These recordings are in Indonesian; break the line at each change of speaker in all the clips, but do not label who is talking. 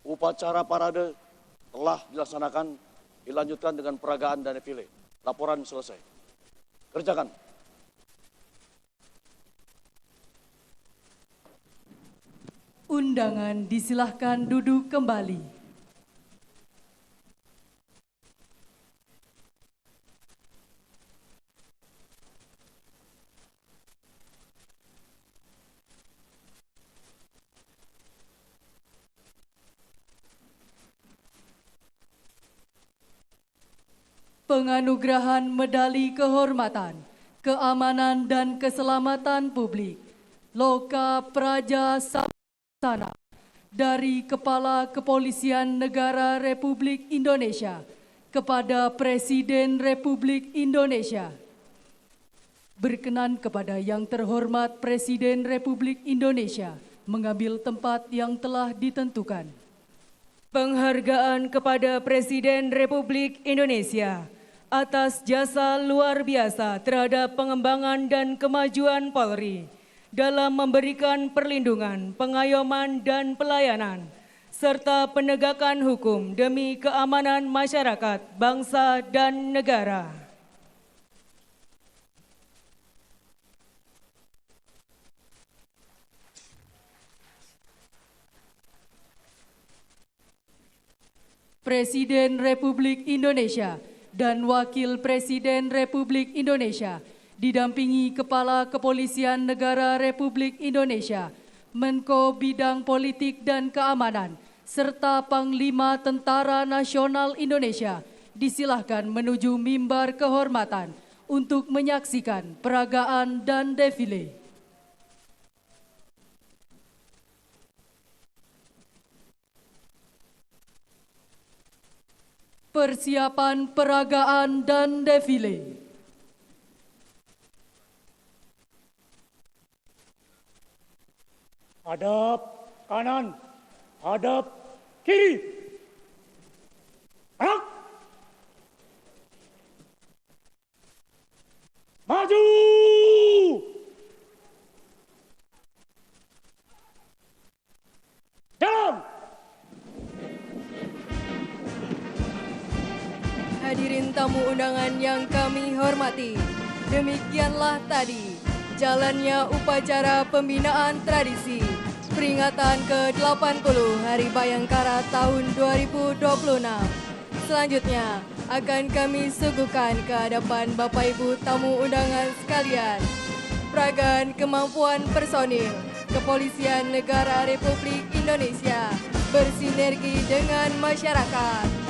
Upacara parade telah dilaksanakan, dilanjutkan dengan peragaan dan defile. Laporan selesai. Kerjakan.
Undangan disilahkan duduk kembali. Penganugerahan medali kehormatan, keamanan dan keselamatan publik, Loka Praja Sabana dari Kepala Kepolisian Negara Republik Indonesia kepada Presiden Republik Indonesia. Berkenan kepada yang terhormat Presiden Republik Indonesia mengambil tempat yang telah ditentukan.
Penghargaan kepada Presiden Republik Indonesia atas jasa luar biasa terhadap pengembangan dan kemajuan Polri dalam memberikan perlindungan, pengayoman, dan pelayanan, serta penegakan hukum demi keamanan masyarakat, bangsa, dan negara.
Presiden Republik Indonesia dan Wakil Presiden Republik Indonesia didampingi Kepala Kepolisian Negara Republik Indonesia, Menko Bidang Politik dan Keamanan, serta Panglima Tentara Nasional Indonesia disilahkan menuju mimbar kehormatan untuk menyaksikan peragaan dan defile. Persiapan peragaan dan defile.
Hadap kanan, hadap kiri. Anak. Maju. Jalan.
Hadirin tamu undangan yang kami hormati, demikianlah tadi jalannya upacara pembinaan tradisi peringatan ke-80 Hari Bayangkara tahun 2026. Selanjutnya akan kami suguhkan ke hadapan Bapak Ibu tamu undangan sekalian peragaan kemampuan personil Kepolisian Negara Republik Indonesia bersinergi dengan masyarakat.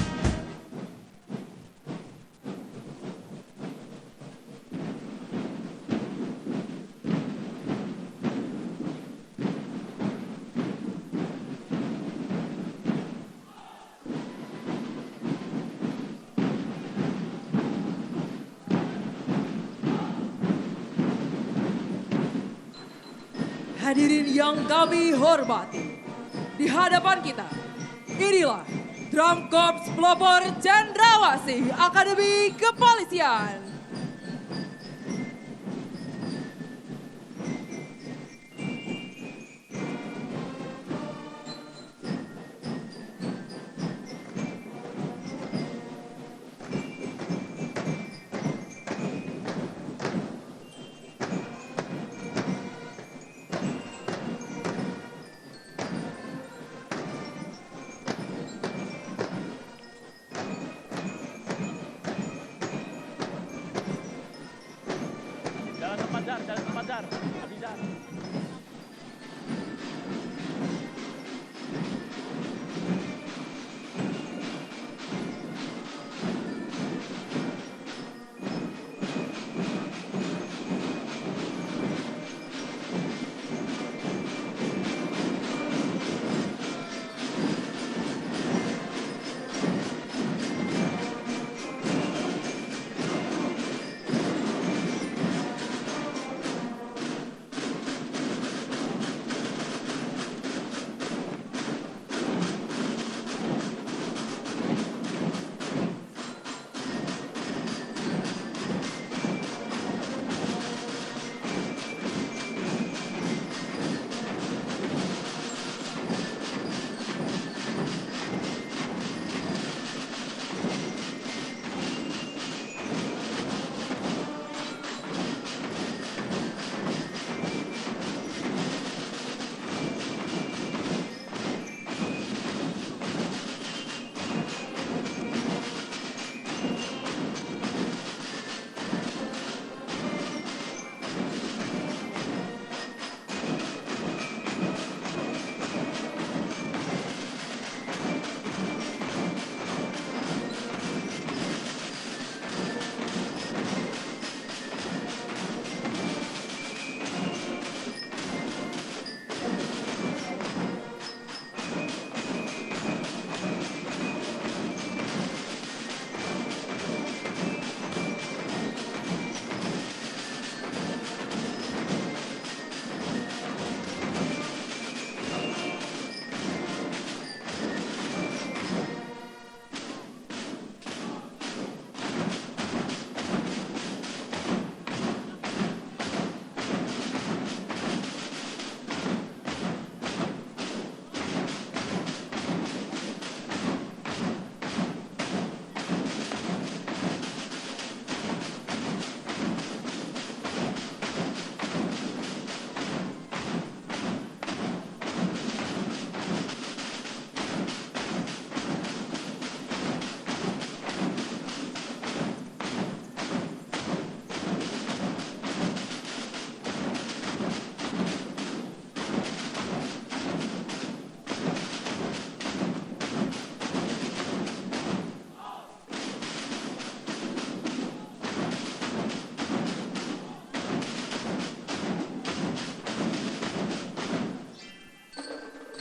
Hadirin yang kami hormati, di hadapan kita, inilah Drum Corps Pelopor Cendrawasih Akademi Kepolisian.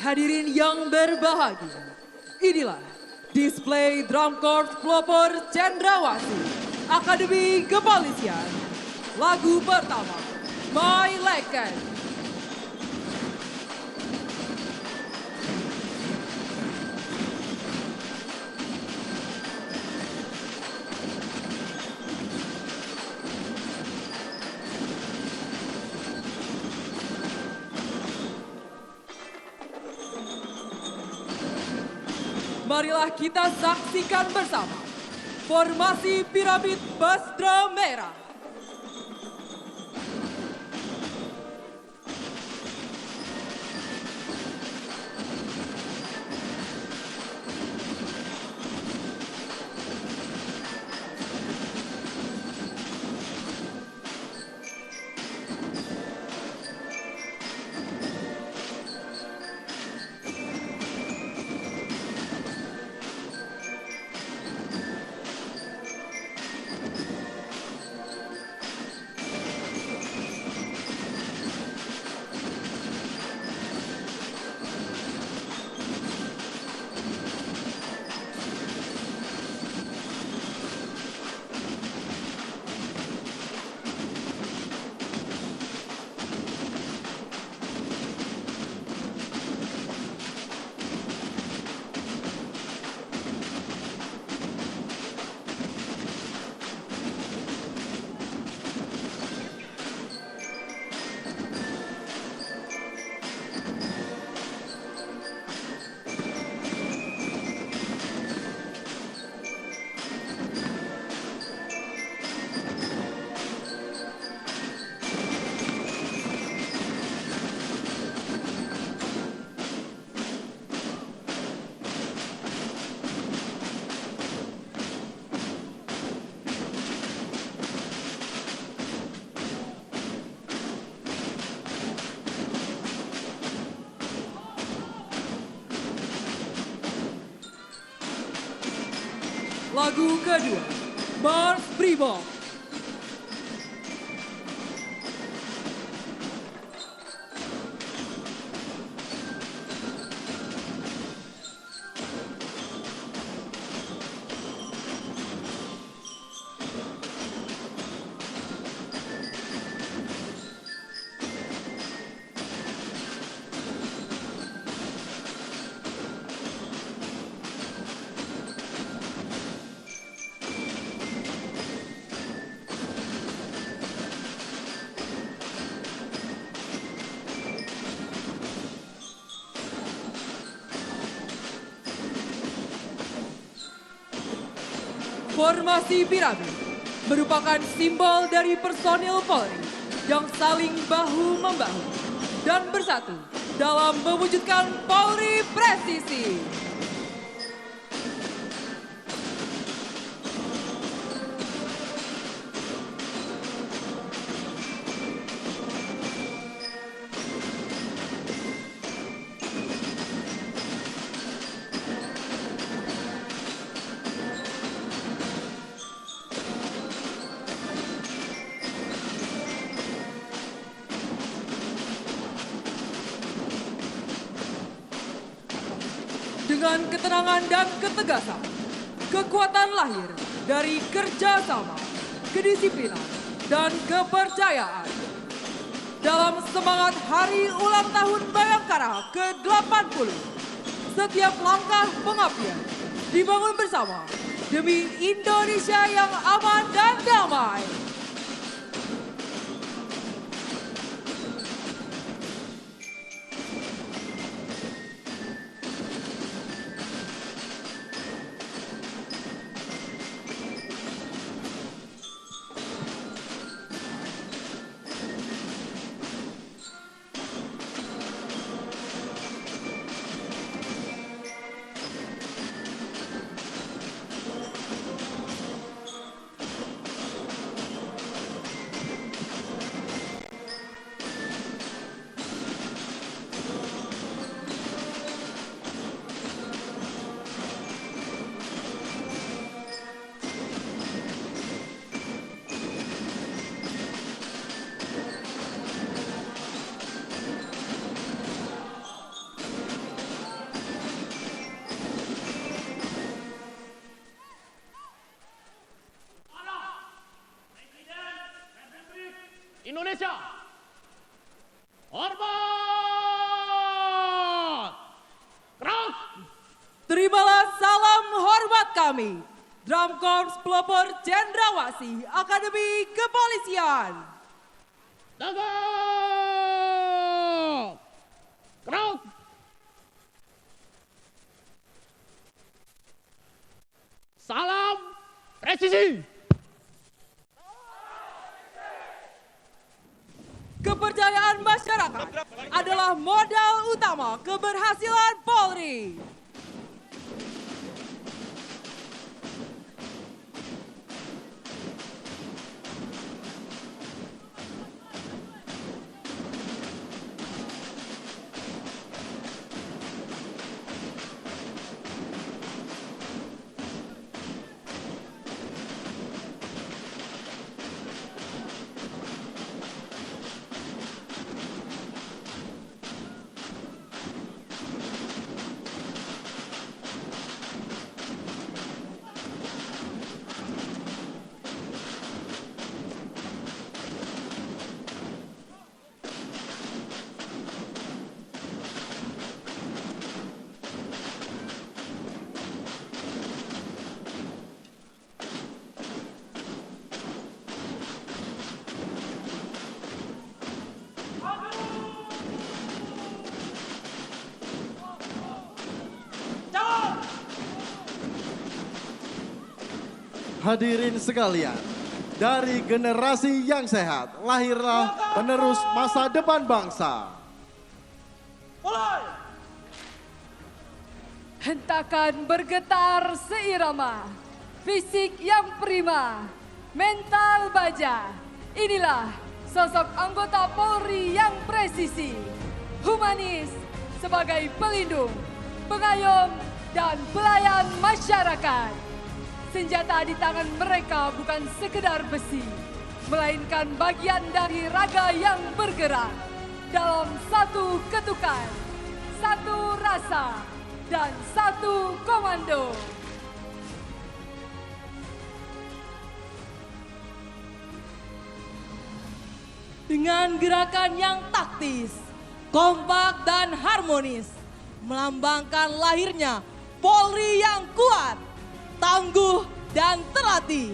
Hadirin yang berbahagia, inilah display Drum Corps Pelopor Cendrawasih Akademi Kepolisian. Lagu pertama, My Legend. Marilah kita saksikan bersama formasi piramid Bastra Merah. Lagu kedua, Mars Brimob. Formasi piramid merupakan simbol dari personil Polri yang saling bahu-membahu dan bersatu dalam mewujudkan Polri presisi. Dengan ketenangan dan ketegasan, kekuatan lahir dari kerjasama, kedisiplinan, dan kepercayaan. Dalam semangat Hari Ulang Tahun Bayangkara ke-80, setiap langkah pengabdian dibangun bersama demi Indonesia yang aman dan damai.
Indonesia. Hormat! Crowd!
Terimalah salam hormat kami, Drum Corps Pelopor Cendrawasih Akademi Kepolisian.
Tegak! Crowd! Salam presisi!
Kepercayaan masyarakat adalah modal utama keberhasilan Polri.
Hadirin sekalian, dari generasi yang sehat, lahirlah penerus masa depan bangsa.
Hentakan bergetar seirama, fisik yang prima, mental baja. Inilah sosok anggota Polri yang presisi, humanis sebagai pelindung, pengayom, dan pelayan masyarakat. Senjata di tangan mereka bukan sekedar besi, melainkan bagian dari raga yang bergerak dalam satu ketukan, satu rasa, dan satu komando.
Dengan gerakan yang taktis, kompak, dan harmonis, melambangkan lahirnya Polri yang kuat, tangguh, dan terlatih.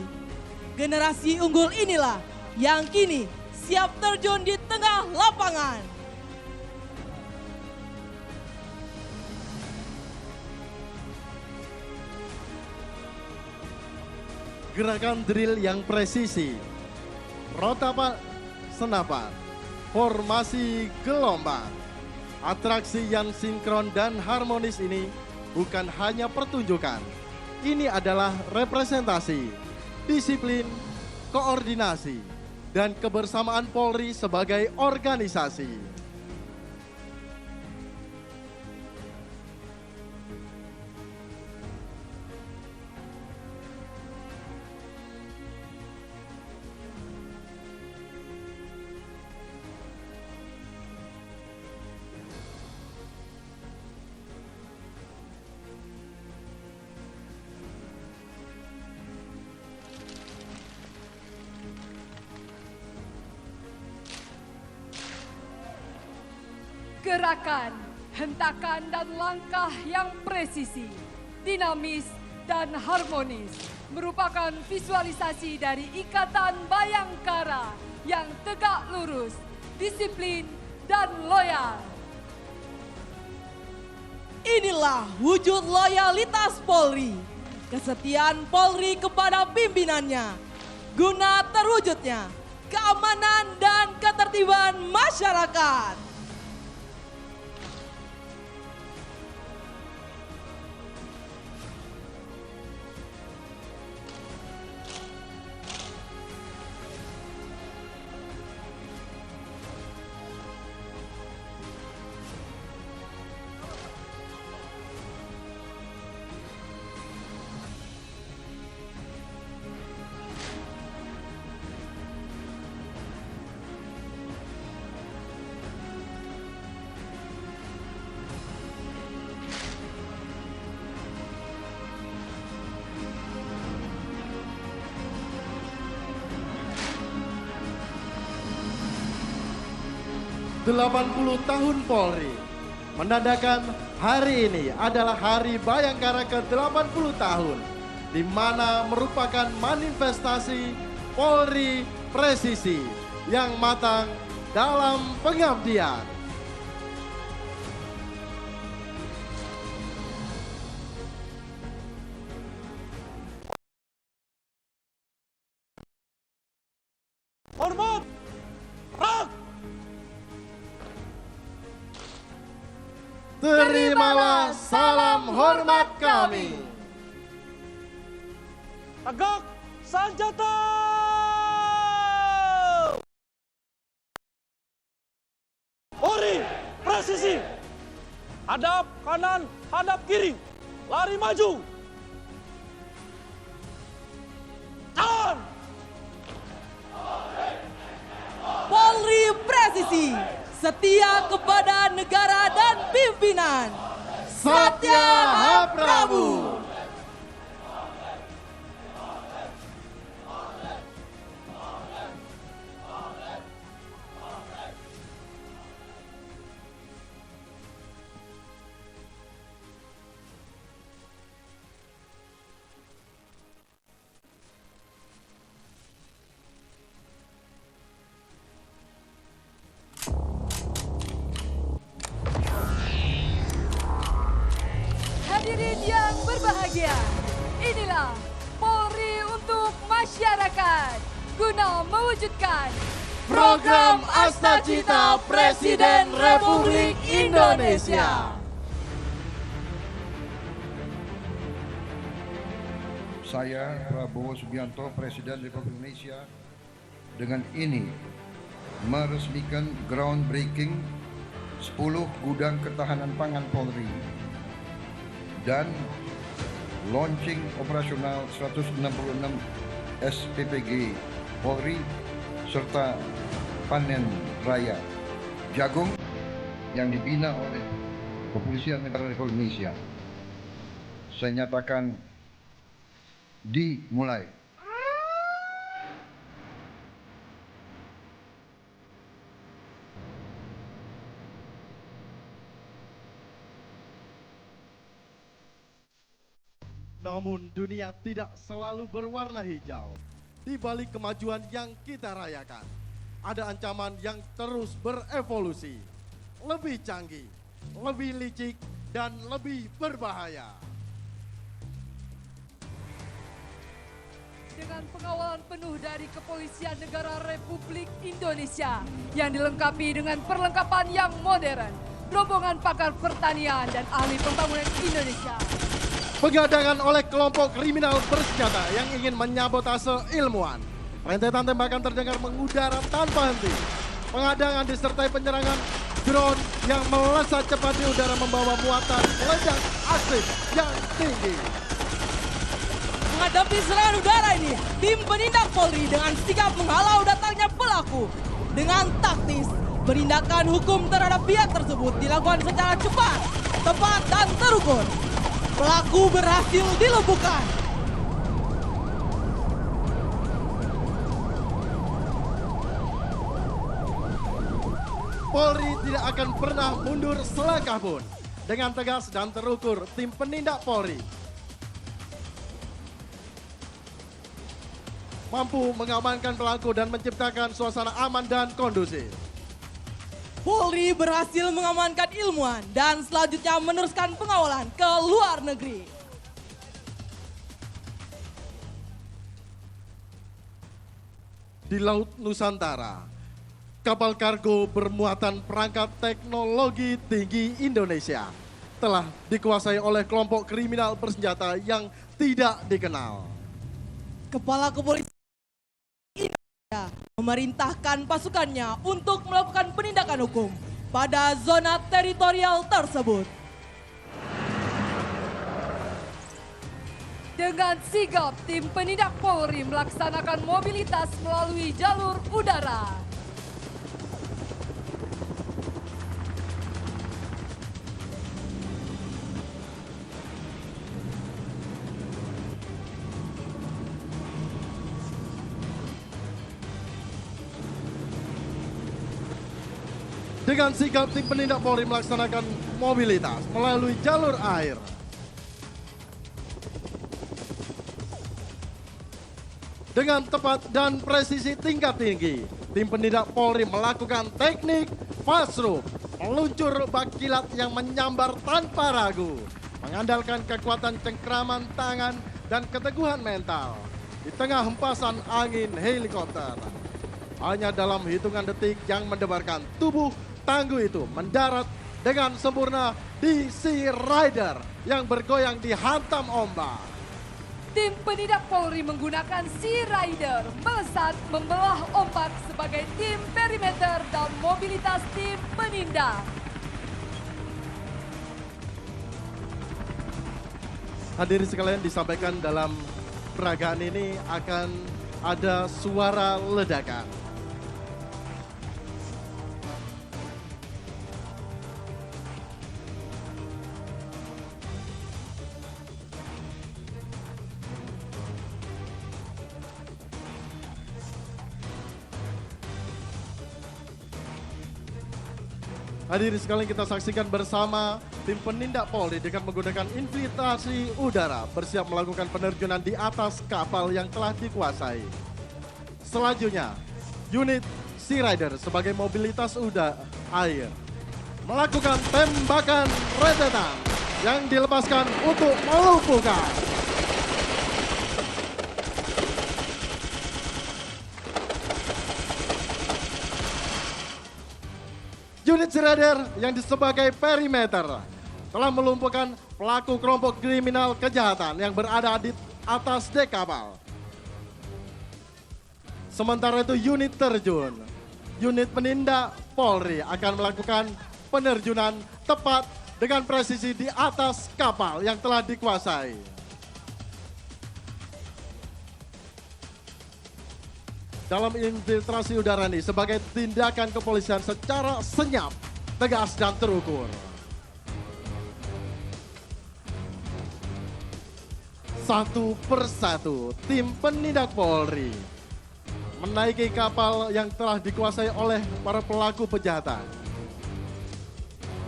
Generasi unggul inilah yang kini siap terjun di tengah lapangan.
Gerakan drill yang presisi, rotapan senapan, formasi gelombang, atraksi yang sinkron dan harmonis ini bukan hanya pertunjukan. Ini adalah representasi, disiplin, koordinasi, dan kebersamaan Polri sebagai organisasi.
Gerakan, hentakan, dan langkah yang presisi, dinamis, dan harmonis merupakan visualisasi dari ikatan Bayangkara yang tegak lurus, disiplin, dan loyal.
Inilah wujud loyalitas Polri, kesetiaan Polri kepada pimpinannya, guna terwujudnya keamanan dan ketertiban masyarakat.
80 tahun Polri, menandakan hari ini adalah Hari Bayangkara ke-80 tahun, di mana merupakan manifestasi Polri presisi yang matang dalam pengabdian.
Hormat! Rak!
Terimalah salam hormat kami.
Tegak senjata! Polri presisi. Hadap kanan, hadap kiri. Lari maju. Tahan!
Polri presisi, setia kepada negara dan pimpinan.
Satya Prabu.
Hadirin yang berbahagia, inilah Polri untuk masyarakat guna mewujudkan
Program Astacita Presiden Republik Indonesia.
Saya Prabowo Subianto, Presiden Republik Indonesia, dengan ini meresmikan groundbreaking 10 gudang ketahanan pangan Polri dan launching operasional 166 SPPG Polri serta panen raya jagung yang dibina oleh Kepolisian Negara Republik Indonesia. Saya nyatakan dimulai.
Namun dunia tidak selalu berwarna hijau. Di balik kemajuan yang kita rayakan, ada ancaman yang terus berevolusi, lebih canggih, lebih licik, dan lebih berbahaya.
dengan pengawalan penuh dari Kepolisian Negara Republik Indonesia yang dilengkapi dengan perlengkapan yang modern, rombongan pakar pertanian dan ahli pembangunan Indonesia.
Pegadangan oleh kelompok kriminal bersenjata yang ingin menyabotase ilmuwan. Rentetan tembakan terdengar mengudara tanpa henti. Pengadangan disertai penyerangan drone yang melesat cepat di udara membawa muatan ledak aktif yang tinggi.
Menghadapi serangan udara ini, tim penindak Polri dengan sigap menghalau datangnya pelaku. Dengan taktis, penindakan hukum terhadap pihak tersebut dilakukan secara cepat, tepat, dan terukur. Pelaku berhasil dilumpuhkan.
Polri tidak akan pernah mundur selangkah pun. Dengan tegas dan terukur, tim penindak Polri mampu mengamankan pelaku dan menciptakan suasana aman dan kondusif.
Polri berhasil mengamankan ilmuwan dan selanjutnya meneruskan pengawalan ke luar negeri.
Di Laut Nusantara, kapal kargo bermuatan perangkat teknologi tinggi Indonesia telah dikuasai oleh kelompok kriminal bersenjata yang tidak dikenal.
Kepala Kepolisian Indonesia memerintahkan pasukannya untuk melakukan penindakan hukum pada zona teritorial tersebut.
Dengan sigap, tim penindak Polri melaksanakan mobilitas melalui jalur udara.
Dengan sigap tim penindak Polri melaksanakan mobilitas melalui jalur air. Dengan tepat dan presisi tingkat tinggi, tim penindak Polri melakukan teknik fast rope, meluncur bak kilat yang menyambar tanpa ragu, mengandalkan kekuatan cengkraman tangan dan keteguhan mental di tengah hempasan angin helikopter. Hanya dalam hitungan detik yang mendebarkan tubuh tangguh itu mendarat dengan sempurna di Sea Rider yang bergoyang dihantam ombak.
Tim penindak Polri menggunakan Sea Rider melesat membelah ombak sebagai tim perimeter dan mobilitas tim penindak.
Hadirin sekalian, disampaikan dalam peragaan ini akan ada suara ledakan. Hadirin sekalian, kita saksikan bersama tim penindak Polri dengan menggunakan infiltrasi udara bersiap melakukan penerjunan di atas kapal yang telah dikuasai. Selanjutnya, unit Sea Rider sebagai mobilitas udara air melakukan tembakan rentetan yang dilepaskan untuk melumpuhkan. Unit Sea Rider yang sebagai perimeter telah melumpuhkan pelaku kelompok kriminal kejahatan yang berada di atas dek kapal. Sementara itu unit terjun, unit penindak Polri akan melakukan penerjunan tepat dengan presisi di atas kapal yang telah dikuasai. Dalam infiltrasi udara ini sebagai tindakan kepolisian secara senyap, tegas dan terukur. Satu persatu tim penindak Polri menaiki kapal yang telah dikuasai oleh para pelaku kejahatan.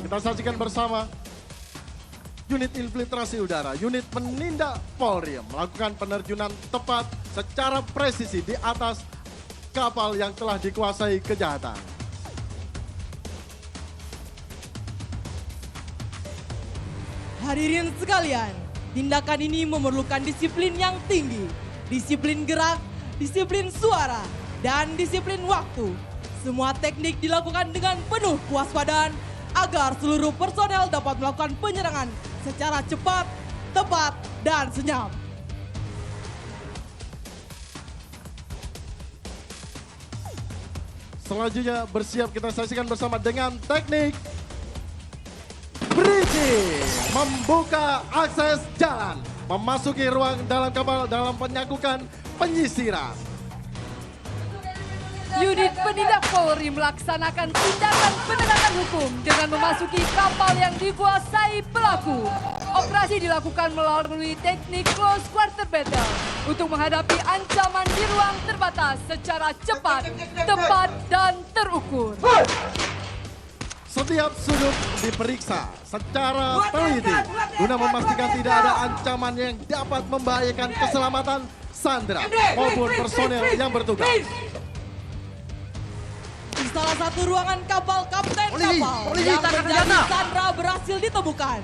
Kita saksikan bersama unit infiltrasi udara, unit penindak Polri melakukan penerjunan tepat secara presisi di atas kapal yang telah dikuasai kejahatan.
Hadirin sekalian, tindakan ini memerlukan disiplin yang tinggi, disiplin gerak, disiplin suara, dan disiplin waktu. Semua teknik dilakukan dengan penuh kewaspadaan agar seluruh personel dapat melakukan penyerangan secara cepat, tepat, dan senyap.
Selanjutnya bersiap kita saksikan bersama dengan teknik bridging, membuka akses jalan, memasuki ruang dalam kapal dalam penyakukan penyisiran.
Unit penindak Polri melaksanakan tindakan penegakan hukum dengan memasuki kapal yang dikuasai pelaku. Operasi dilakukan melalui teknik close quarter battle untuk menghadapi ancaman di ruang terbatas secara cepat, tepat, dan terukur.
Setiap sudut diperiksa secara teliti guna memastikan tidak ada ancaman yang dapat membahayakan keselamatan sandera maupun personel yang bertugas.
Di salah satu ruangan kapal kapten kapal yang menjadi sandera berhasil ditemukan.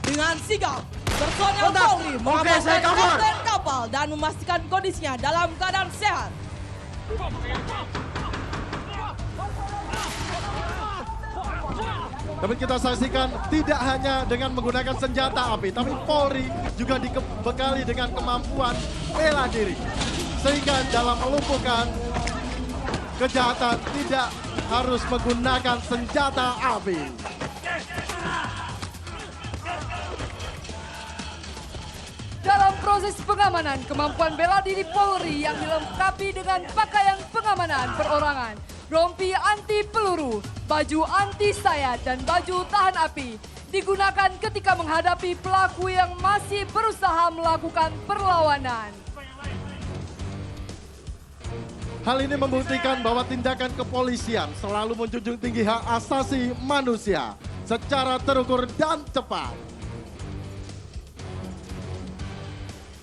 Dengan sigap, personel Polri mengamankan kapten kapal dan memastikan kondisinya dalam keadaan sehat.
Dapat kita saksikan tidak hanya dengan menggunakan senjata api, tapi Polri juga dibekali dengan kemampuan bela diri. Sehingga dalam melumpuhkan kejahatan tidak harus menggunakan senjata api.
Dalam proses pengamanan, kemampuan bela diri Polri yang dilengkapi dengan pakaian pengamanan perorangan, rompi anti peluru, baju anti sayat, dan baju tahan api digunakan ketika menghadapi pelaku yang masih berusaha melakukan perlawanan.
Hal ini membuktikan bahwa tindakan kepolisian selalu menjunjung tinggi hak asasi manusia secara terukur dan cepat.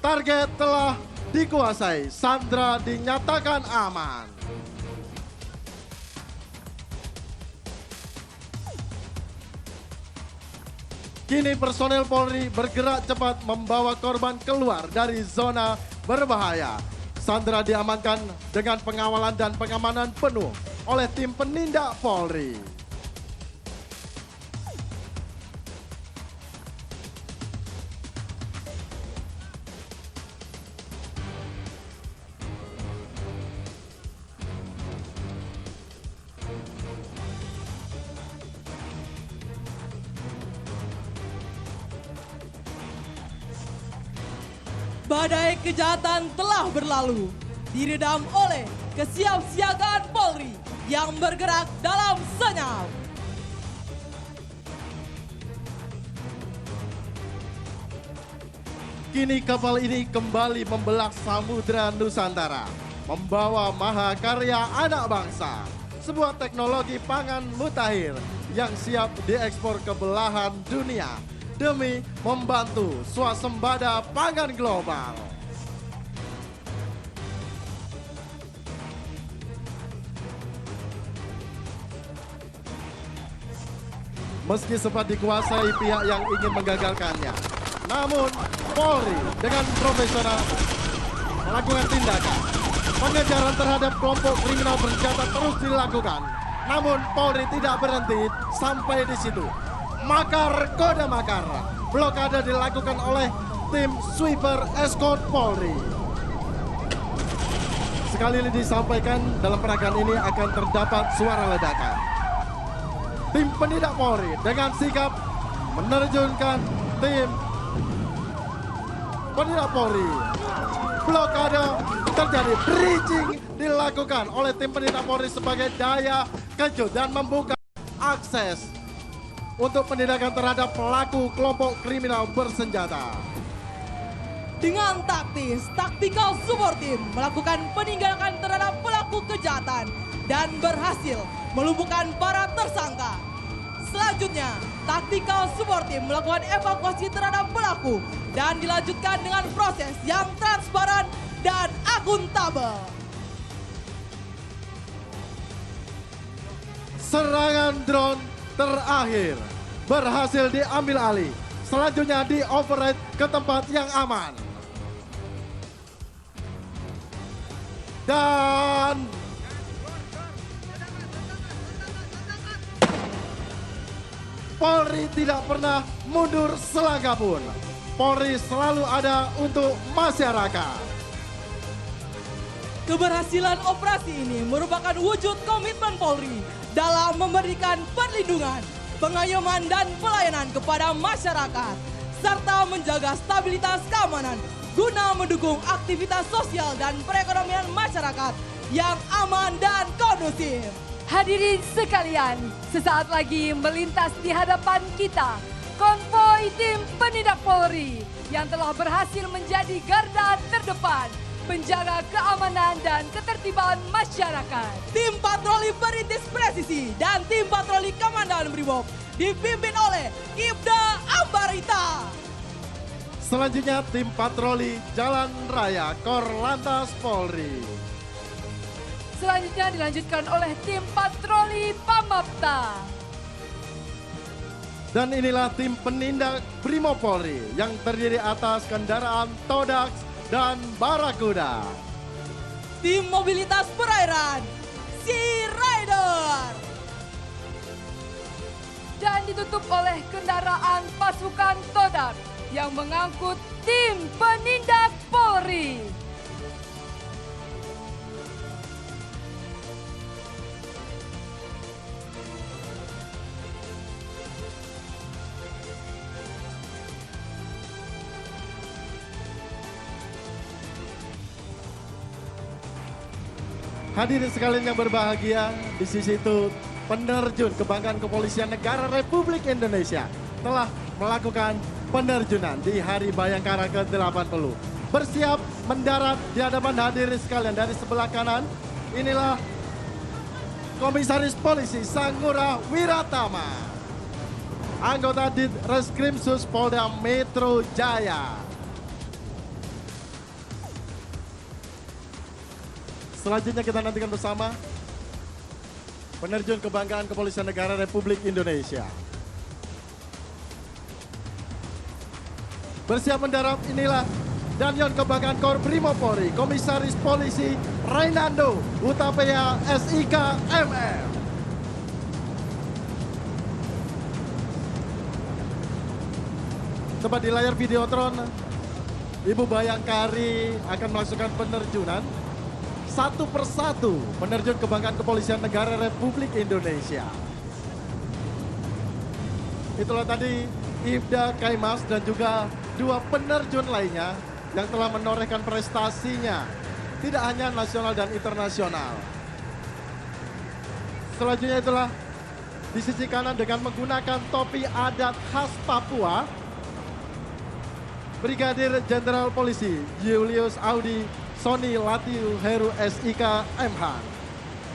Target telah dikuasai, Sandra dinyatakan aman. Kini personel Polri bergerak cepat membawa korban keluar dari zona berbahaya. Sandra diamankan dengan pengawalan dan pengamanan penuh oleh tim penindak Polri.
Badai kejahatan telah berlalu, diredam oleh kesiapsiagaan Polri yang bergerak dalam senyap.
Kini kapal ini kembali membelah samudra Nusantara, membawa mahakarya anak bangsa, sebuah teknologi pangan mutakhir yang siap diekspor ke belahan dunia demi membantu swasembada pangan global. Meski sempat dikuasai pihak yang ingin menggagalkannya, namun Polri dengan profesional melakukan tindakan. Pengejaran terhadap kelompok kriminal bersenjata terus dilakukan. Namun Polri tidak berhenti sampai di situ. Makar kode makar, blokade dilakukan oleh tim sweeper escort Polri. Sekali lagi disampaikan dalam peragaan ini akan terdapat suara ledakan. Tim penindak Polri dengan sigap menerjunkan tim penindak Polri. Blokade terjadi, bridging dilakukan oleh tim penindak Polri sebagai daya kejut dan membuka akses untuk penindakan terhadap pelaku kelompok kriminal bersenjata.
Dengan taktis, Tactical Support Team melakukan peninggalan terhadap pelaku kejahatan dan berhasil melumpuhkan para tersangka. Selanjutnya, Tactical Support Team melakukan evakuasi terhadap pelaku dan dilanjutkan dengan proses yang transparan dan akuntabel.
Serangan drone terakhir berhasil diambil alih. Selanjutnya di-override ke tempat yang aman. Dan Polri tidak pernah mundur selangkah pun. Polri selalu ada untuk masyarakat.
Keberhasilan operasi ini merupakan wujud komitmen Polri dalam memberikan perlindungan, pengayoman dan pelayanan kepada masyarakat, serta menjaga stabilitas keamanan guna mendukung aktivitas sosial dan perekonomian masyarakat yang aman dan kondusif.
Hadirin sekalian, sesaat lagi melintas di hadapan kita konvoi tim penindak Polri yang telah berhasil menjadi garda terdepan penjaga keamanan dan ketertiban masyarakat.
Tim patroli perintis presisi dan tim patroli Komandan Brimob dipimpin oleh Ibda Ambarita.
Selanjutnya tim patroli Jalan Raya Korlantas Polri.
Selanjutnya dilanjutkan oleh tim patroli Pamapta.
Dan inilah tim penindak Brimob Polri yang terdiri atas kendaraan Todax dan Barakuda.
Tim mobilitas perairan Sea Rider.
Dan ditutup oleh kendaraan pasukan Todax yang mengangkut tim penindak Polri.
Hadirin sekalian yang berbahagia, di sisi itu penerjun kebanggaan Kepolisian Negara Republik Indonesia telah melakukan penerjunan di Hari Bayangkara ke-80. Bersiap mendarat di hadapan hadirin sekalian dari sebelah kanan, inilah Komisaris Polisi Sangura Wiratama, anggota Ditreskrimsus Polda Metro Jaya. Selanjutnya kita nantikan bersama penerjun kebanggaan Kepolisian Negara Republik Indonesia. Bersiap mendarat inilah Danyon Kebanggaan Korbrimob Polri, Komisaris Polisi Rainando Utapea SIK MM. Tepat di layar Videotron, Ibu Bayangkari akan melakukan penerjunan satu persatu penerjun kebanggaan Kepolisian Negara Republik Indonesia. Itulah tadi Ibda Kaimas dan juga dua penerjun lainnya yang telah menorehkan prestasinya, tidak hanya nasional dan internasional. Selanjutnya itulah di sisi kanan dengan menggunakan topi adat khas Papua, Brigadir Jenderal Polisi Julius Audi Sony Latiu Heru SIK MH.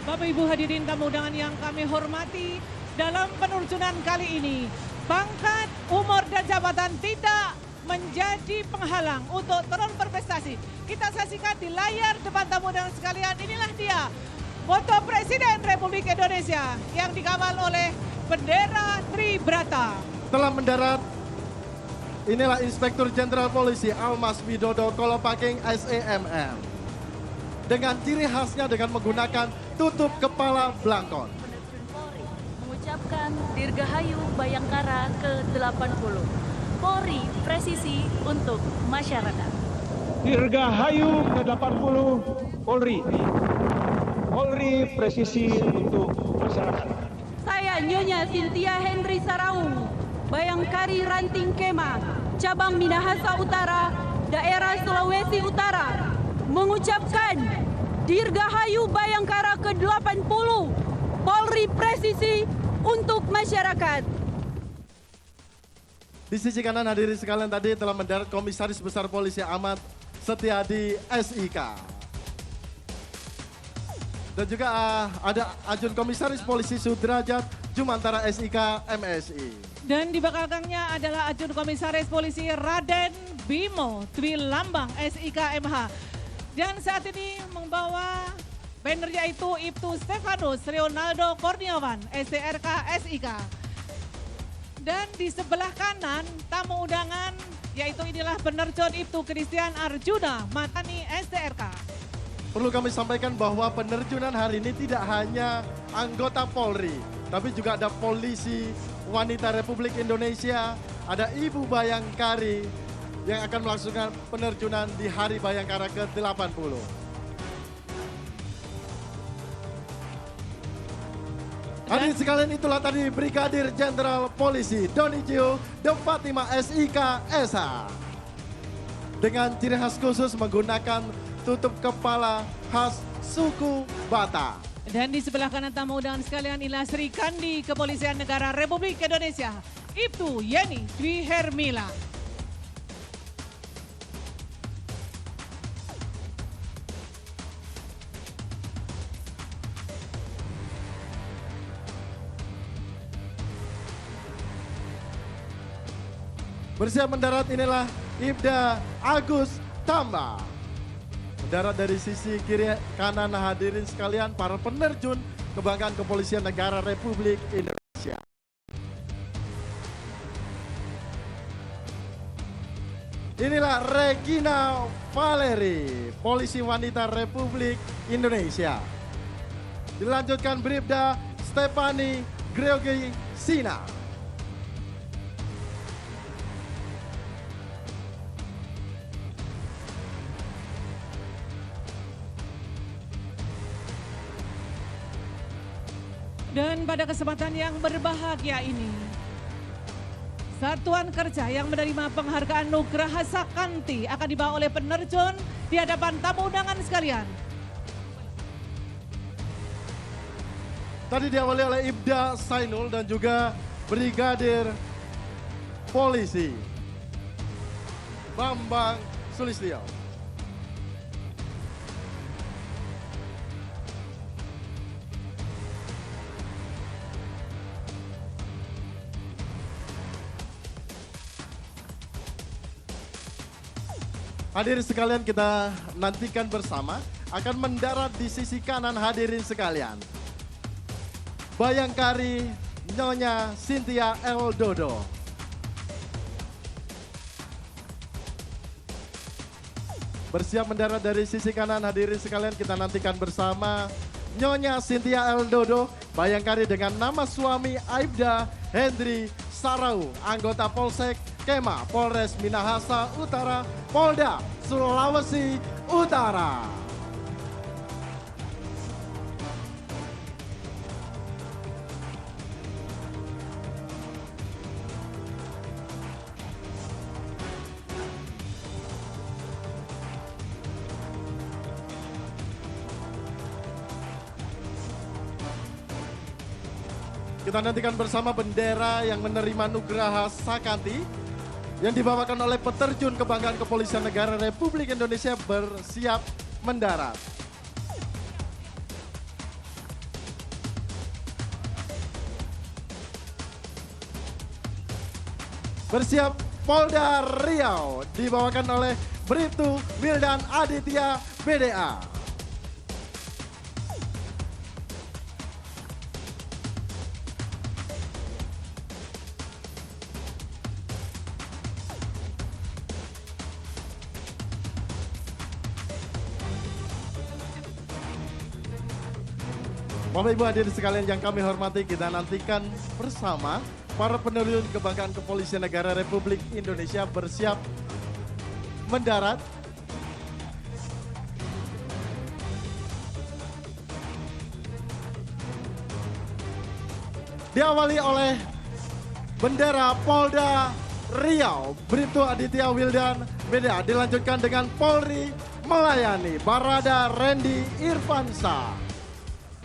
Bapak Ibu hadirin tamu undangan yang kami hormati, dalam penerjunan kali ini pangkat, umur dan jabatan tidak menjadi penghalang untuk terus berprestasi. Kita saksikan di layar depan tamu undangan sekalian, inilah dia foto Presiden Republik Indonesia yang dikawal oleh bendera Tribrata.
Telah mendarat, inilah Inspektur Jenderal Polisi Almas Widodo Kolopaking SEMM. Dengan ciri khasnya dengan menggunakan tutup kepala blangkon.
Mengucapkan Dirgahayu Bayangkara ke-80. Polri presisi untuk masyarakat.
Dirgahayu ke-80 Polri. Polri presisi untuk masyarakat.
Saya Nyonya Cynthia Henry Saraung, Bayangkari Ranting Kema, Cabang Minahasa Utara, Daerah Sulawesi Utara, mengucapkan Dirgahayu Bayangkara ke-80, Polri presisi untuk masyarakat.
Di sisi kanan hadirin sekalian tadi telah mendarat Komisaris Besar Polisi Ahmad Setiadi SIK. Dan juga ada Ajun Komisaris Polisi Sudrajat Jumantara SIK MSI.
Dan di belakangnya adalah Ajun Komisaris Polisi Raden Bimo Dwi Lambang SIK MH. Dan saat ini membawa banner yaitu Ibtu Stefanus Leonardo Kurniawan STRK SIK. Dan di sebelah kanan tamu undangan yaitu inilah penerjun Ibtu Christian Arjuna Matani STRK.
Perlu kami sampaikan bahwa penerjunan hari ini tidak hanya anggota Polri, tapi juga ada polisi wanita Republik Indonesia, ada Ibu Bayangkari yang akan melaksanakan penerjunan di Hari Bayangkara ke-80. Hadirin sekalian, itulah tadi Brigadir Jenderal Polisi Donijio De Fatima SIK SH. Dengan ciri khas khusus menggunakan tutup kepala khas suku Batak.
Dan di sebelah kanan tamu undangan sekalian inilah Sri Kandi Kepolisian Negara Republik Indonesia, Ibtu Yeni Dwi Hermila.
Bersiap mendarat inilah Ibda Agus Tamba. Mendarat dari sisi kiri kanan hadirin sekalian para penerjun kebanggaan Kepolisian Negara Republik Indonesia. Inilah Regina Valeri, Polisi Wanita Republik Indonesia. Dilanjutkan Bribda Stefani Gregory Sina.
Dan pada kesempatan yang berbahagia ini, Satuan Kerja yang menerima penghargaan Nugraha Sakanti akan dibawa oleh penerjun di hadapan tamu undangan sekalian.
Tadi diawali oleh Ibda Sainul dan juga Brigadir Polisi Bambang Sulistyo. Hadirin sekalian, kita nantikan bersama akan mendarat di sisi kanan hadirin sekalian. Bayangkari Nyonya Cynthia L. Dodo. Bersiap mendarat dari sisi kanan hadirin sekalian, kita nantikan bersama Nyonya Cynthia L. Dodo, Bayangkari dengan nama suami Aibda Hendri Sarau, anggota Polsek Kema, Polres Minahasa Utara, Polda Sulawesi Utara. Kita nantikan bersama bendera yang menerima Nugraha Sakati yang dibawakan oleh peterjun kebanggaan Kepolisian Negara Republik Indonesia bersiap mendarat. Bersiap Polda Riau dibawakan oleh Bribtu Wildan Aditya BDA. Bapak Ibu hadirin sekalian yang kami hormati, kita nantikan bersama para penerjun kebanggaan Kepolisian Negara Republik Indonesia bersiap mendarat. Diawali oleh bendera Polda Riau, Bribtu Aditya Wildan BDA, dilanjutkan dengan Polri melayani Barada Randy Irfansa.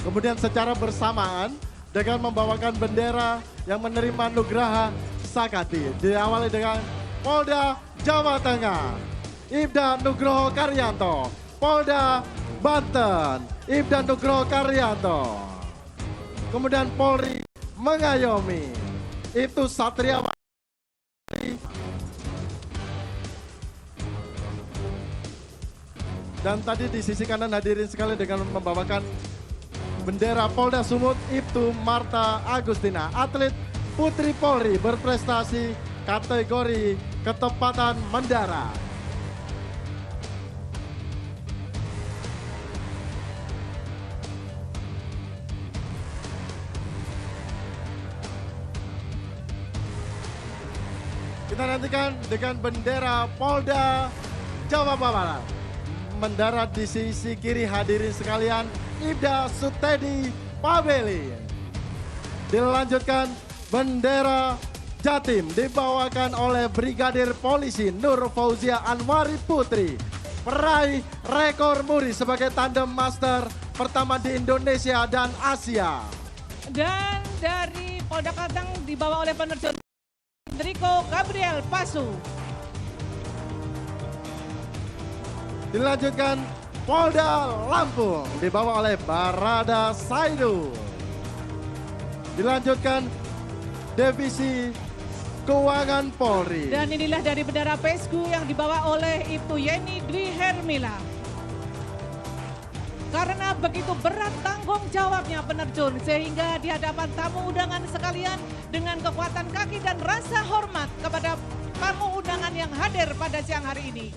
Kemudian secara bersamaan dengan membawakan bendera yang menerima Nugraha Sakati. Diawali dengan Polda Jawa Tengah, Ibda Nugroho Karyanto. Polda Banten, Ibda Nugroho Karyanto. Kemudian Polri mengayomi, itu Satria. Dan tadi di sisi kanan hadirin sekali dengan membawakan bendera Polda Sumut, Ibtu Marta Agustina, atlet putri Polri berprestasi kategori ketepatan mendarat. Kita nantikan dengan bendera Polda Jawa Barat. Mendarat di sisi kiri hadirin sekalian, Ibda Sutedi Pabeli. Dilanjutkan bendera Jatim dibawakan oleh Brigadir Polisi Nur Fauzia Anwari Putri, peraih rekor muri sebagai tandem master pertama di Indonesia dan Asia.
Dan dari Polda Kalteng dibawa oleh penerjun Enrico Gabriel Pasu.
Dilanjutkan Polda Lampung dibawa oleh Barada Saidu. Dilanjutkan Divisi Keuangan Polri.
Dan inilah dari bendera Pesku yang dibawa oleh Ibtu Yeni Dwi Hermila. Karena begitu berat tanggung jawabnya penerjun, sehingga di hadapan tamu undangan sekalian dengan kekuatan kaki dan rasa hormat kepada tamu undangan yang hadir pada siang hari ini.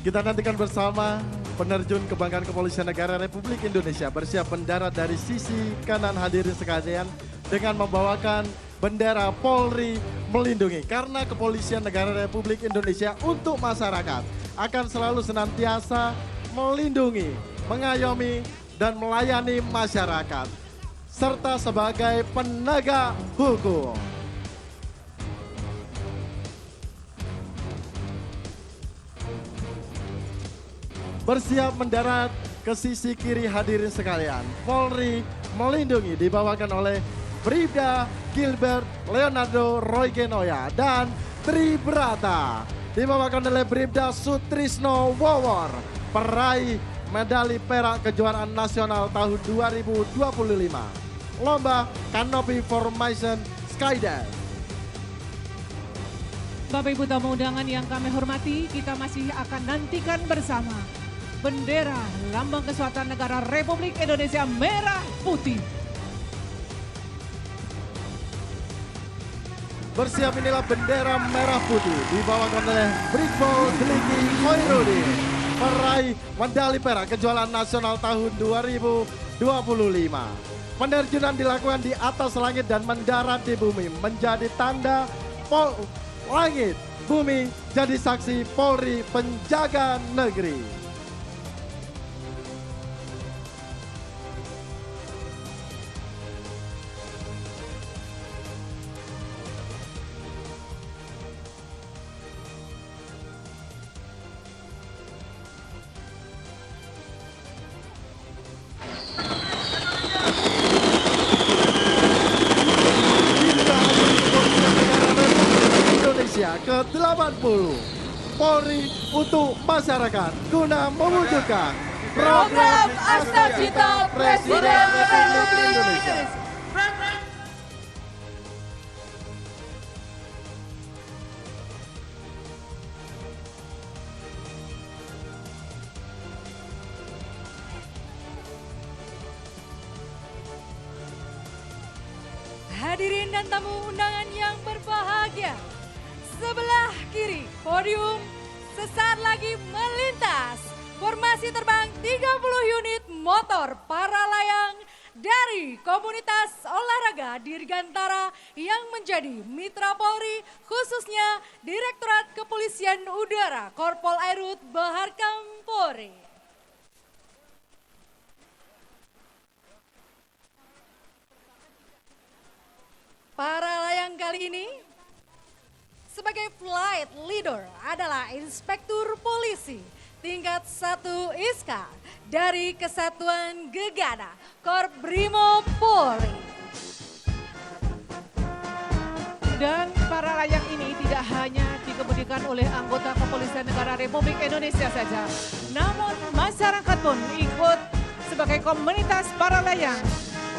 Kita nantikan bersama penerjun kebanggaan Kepolisian Negara Republik Indonesia bersiap mendarat dari sisi kanan hadirin sekalian dengan membawakan bendera Polri melindungi. Karena Kepolisian Negara Republik Indonesia untuk masyarakat akan selalu senantiasa melindungi, mengayomi, dan melayani masyarakat serta sebagai penegak hukum. Bersiap mendarat ke sisi kiri hadirin sekalian. Polri melindungi dibawakan oleh Bribda Gilbert Leonardo Roygenoya dan Tribrata. Dibawakan oleh Bribda Sutrisno Wowor, peraih medali perak kejuaraan nasional tahun 2025. lomba Canopy Formation Skydive.
Bapak Ibu tamu undangan yang kami hormati, kita masih akan nantikan bersama bendera lambang kesatuan negara Republik Indonesia merah putih.
Bersiap inilah bendera merah putih dibawakan oleh Brigbo Deliki Khoirudin, peraih medali perak kejuaraan nasional tahun 2025. Penerjunan dilakukan di atas langit dan mendarat di bumi menjadi tanda langit, bumi jadi saksi Polri penjaga negeri. Ke-80 Polri untuk masyarakat guna mewujudkan
program Astagfirullah Presiden Republik Indonesia. Hadirin dan tamu undangan yang berbahagia, sebelah kiri podium sesaat lagi melintas formasi terbang 30 unit motor para layang dari komunitas olahraga Dirgantara yang menjadi mitra Polri, khususnya Direktorat Kepolisian Udara Korpol Airut Baharkam Polri. Para layang kali ini sebagai flight leader adalah Inspektur Polisi tingkat 1 ISKA dari Kesatuan Gegana Korp Brimob Polri.
Dan para layang ini tidak hanya dikemudikan oleh anggota Kepolisian Negara Republik Indonesia saja, namun masyarakat pun ikut sebagai komunitas para layang,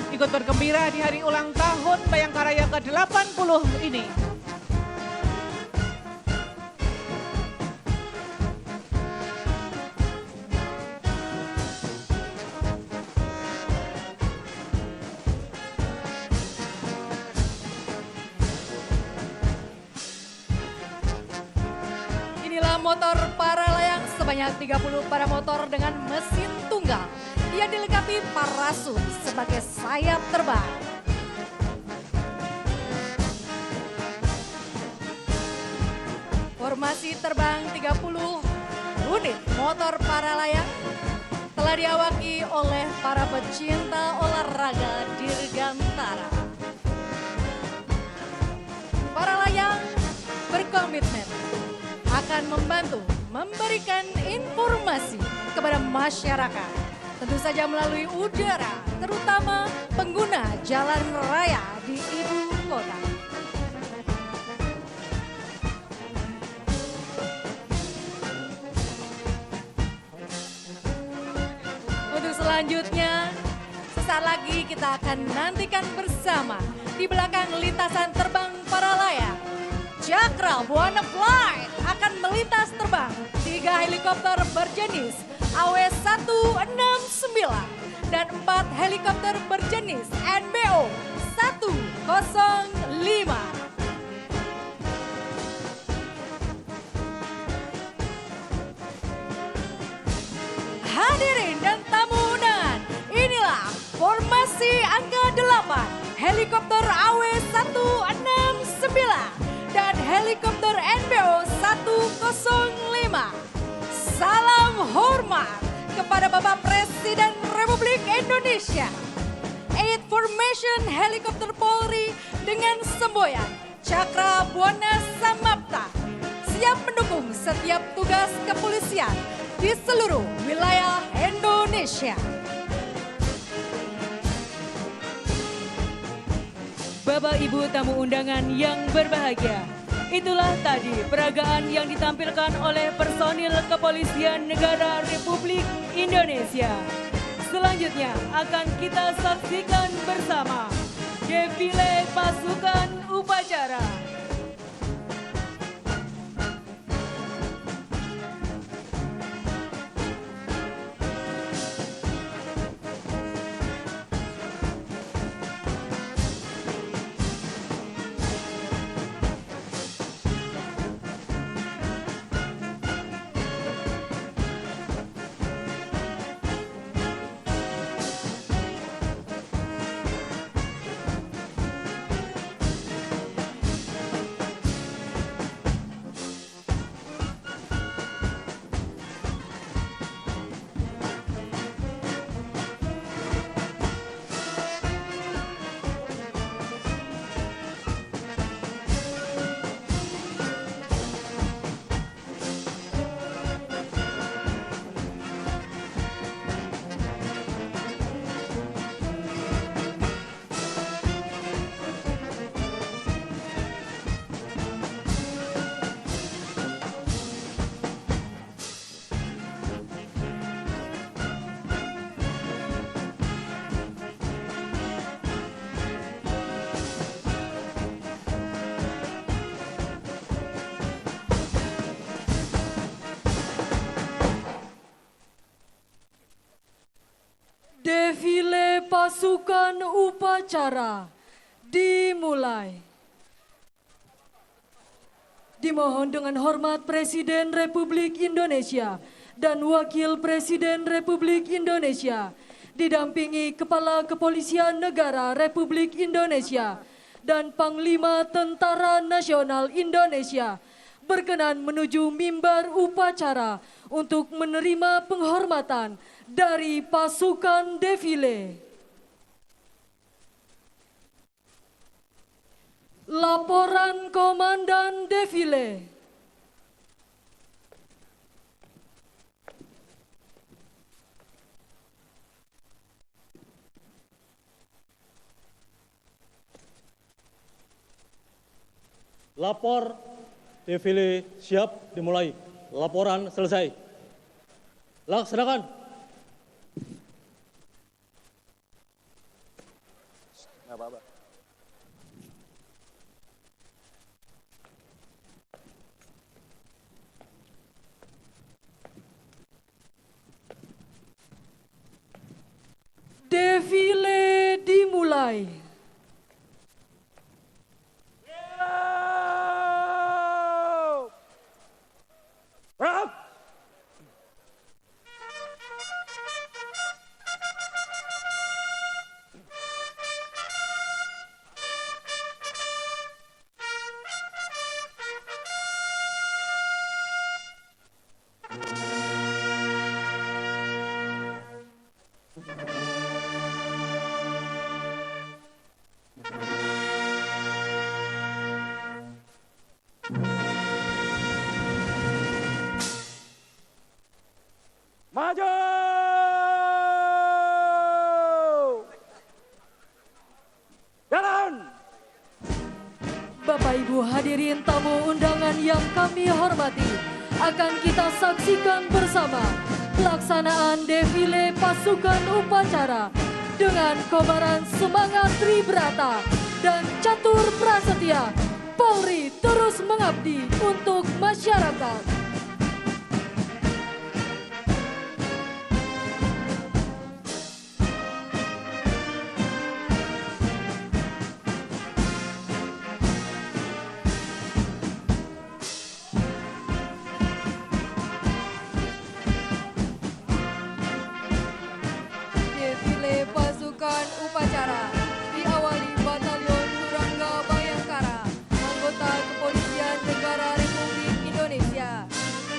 ikut bergembira di hari ulang tahun Bayangkara yang ke-80 ini.
Motor para layang sebanyak 30 para motor dengan mesin tunggal yang dilengkapi parasut sebagai sayap terbang. Formasi terbang 30 unit motor para layang telah diawaki oleh para pecinta olahraga Dirgantara. Para layang berkomitmen akan membantu memberikan informasi kepada masyarakat, tentu saja melalui udara, terutama pengguna jalan raya di ibu kota. Untuk selanjutnya, sesaat lagi kita akan nantikan bersama di belakang lintasan terbang para layang. Cakra Buana Flight akan melintas terbang 3 helikopter berjenis AW169 dan 4 helikopter berjenis NBO 105. Hadirin dan tamu undangan, inilah formasi angka 8 helikopter AW169 dan helikopter NBO 105. Salam hormat kepada Bapak Presiden Republik Indonesia. 8 Formation Helikopter Polri dengan semboyan Cakra Buana Samapta siap mendukung setiap tugas kepolisian di seluruh wilayah Indonesia.
Bapak Ibu tamu undangan yang berbahagia, itulah tadi peragaan yang ditampilkan oleh personil Kepolisian Negara Republik Indonesia. Selanjutnya akan kita saksikan bersama. bersama defile pasukan upacara. Defile pasukan upacara dimulai. Dimohon dengan hormat Presiden Republik Indonesia dan Wakil Presiden Republik Indonesia, didampingi Kepala Kepolisian Negara Republik Indonesia dan Panglima Tentara Nasional Indonesia, berkenan menuju mimbar upacara untuk menerima penghormatan dari pasukan defile. Laporan Komandan Defile.
Lapor defile siap dimulai. Laporan selesai. Laksanakan.
Nggak apa-apa.
Defile dimulai.
Maju! Jalan!
Bapak Ibu hadirin tamu undangan yang kami hormati, akan kita saksikan bersama pelaksanaan defile pasukan upacara dengan kobaran semangat Tribrata dan Catur Prasetya. Polri terus mengabdi untuk masyarakat. Defile pasukan upacara diawali Batalion Turangga Bayangkara, anggota Kepolisian Negara Republik Indonesia,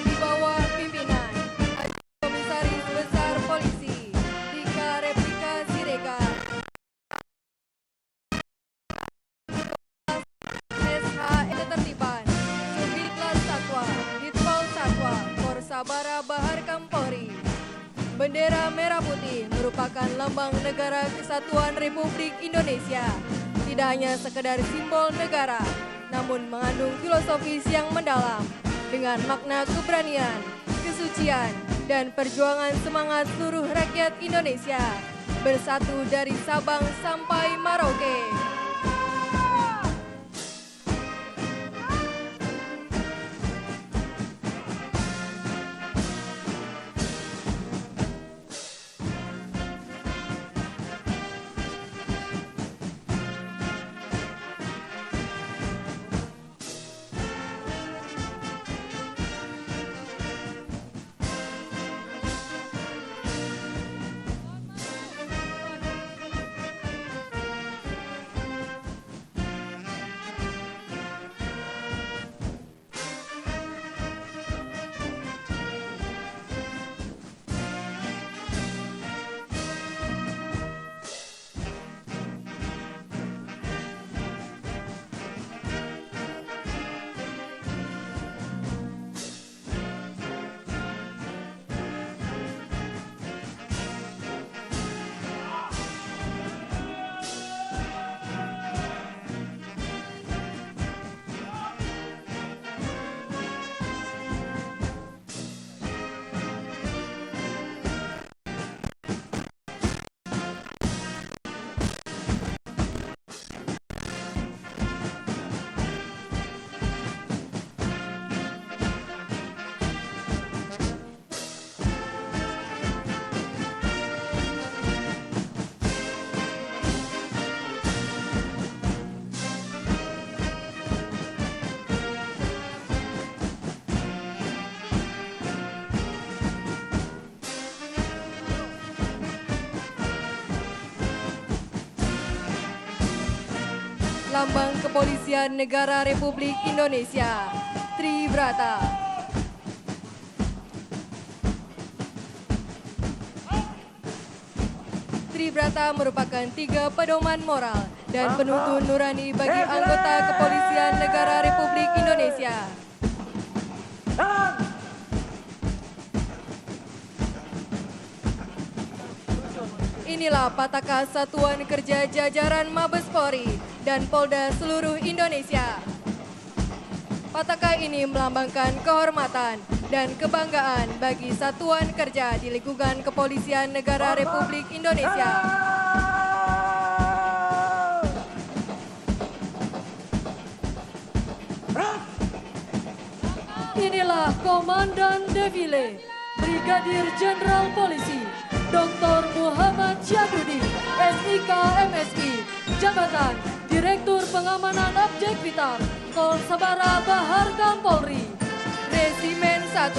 di bawah pimpinan Komisaris Besar Polisi Dika Replika Siregar, SH Ketertiban, Subditlas Satwa, Ditpol Satwa, Korsabara Bahar Kampori. Bendera merah putih merupakan lambang negara kesatuan Republik Indonesia. Tidak hanya sekedar simbol negara, namun mengandung filosofis yang mendalam dengan makna keberanian, kesucian, dan perjuangan semangat seluruh rakyat Indonesia bersatu dari Sabang sampai Merauke. Lambang Kepolisian Negara Republik Indonesia, Tribrata. Tribrata merupakan 3 pedoman moral dan penuntun nurani bagi anggota Kepolisian Negara Republik Indonesia. Inilah Pataka Satuan Kerja Jajaran Mabes Polri dan Polda seluruh Indonesia. Pataka ini melambangkan kehormatan dan kebanggaan bagi satuan kerja di lingkungan Kepolisian Negara Republik Indonesia.
Inilah Komandan Defile, Brigadir Jenderal Polisi Dr. Muhammad Syahruddin, SIK MSI, Jabatan Direktur Pengamanan Objek Vital, Kolsabara Bahar Kampolri.
Resimen 1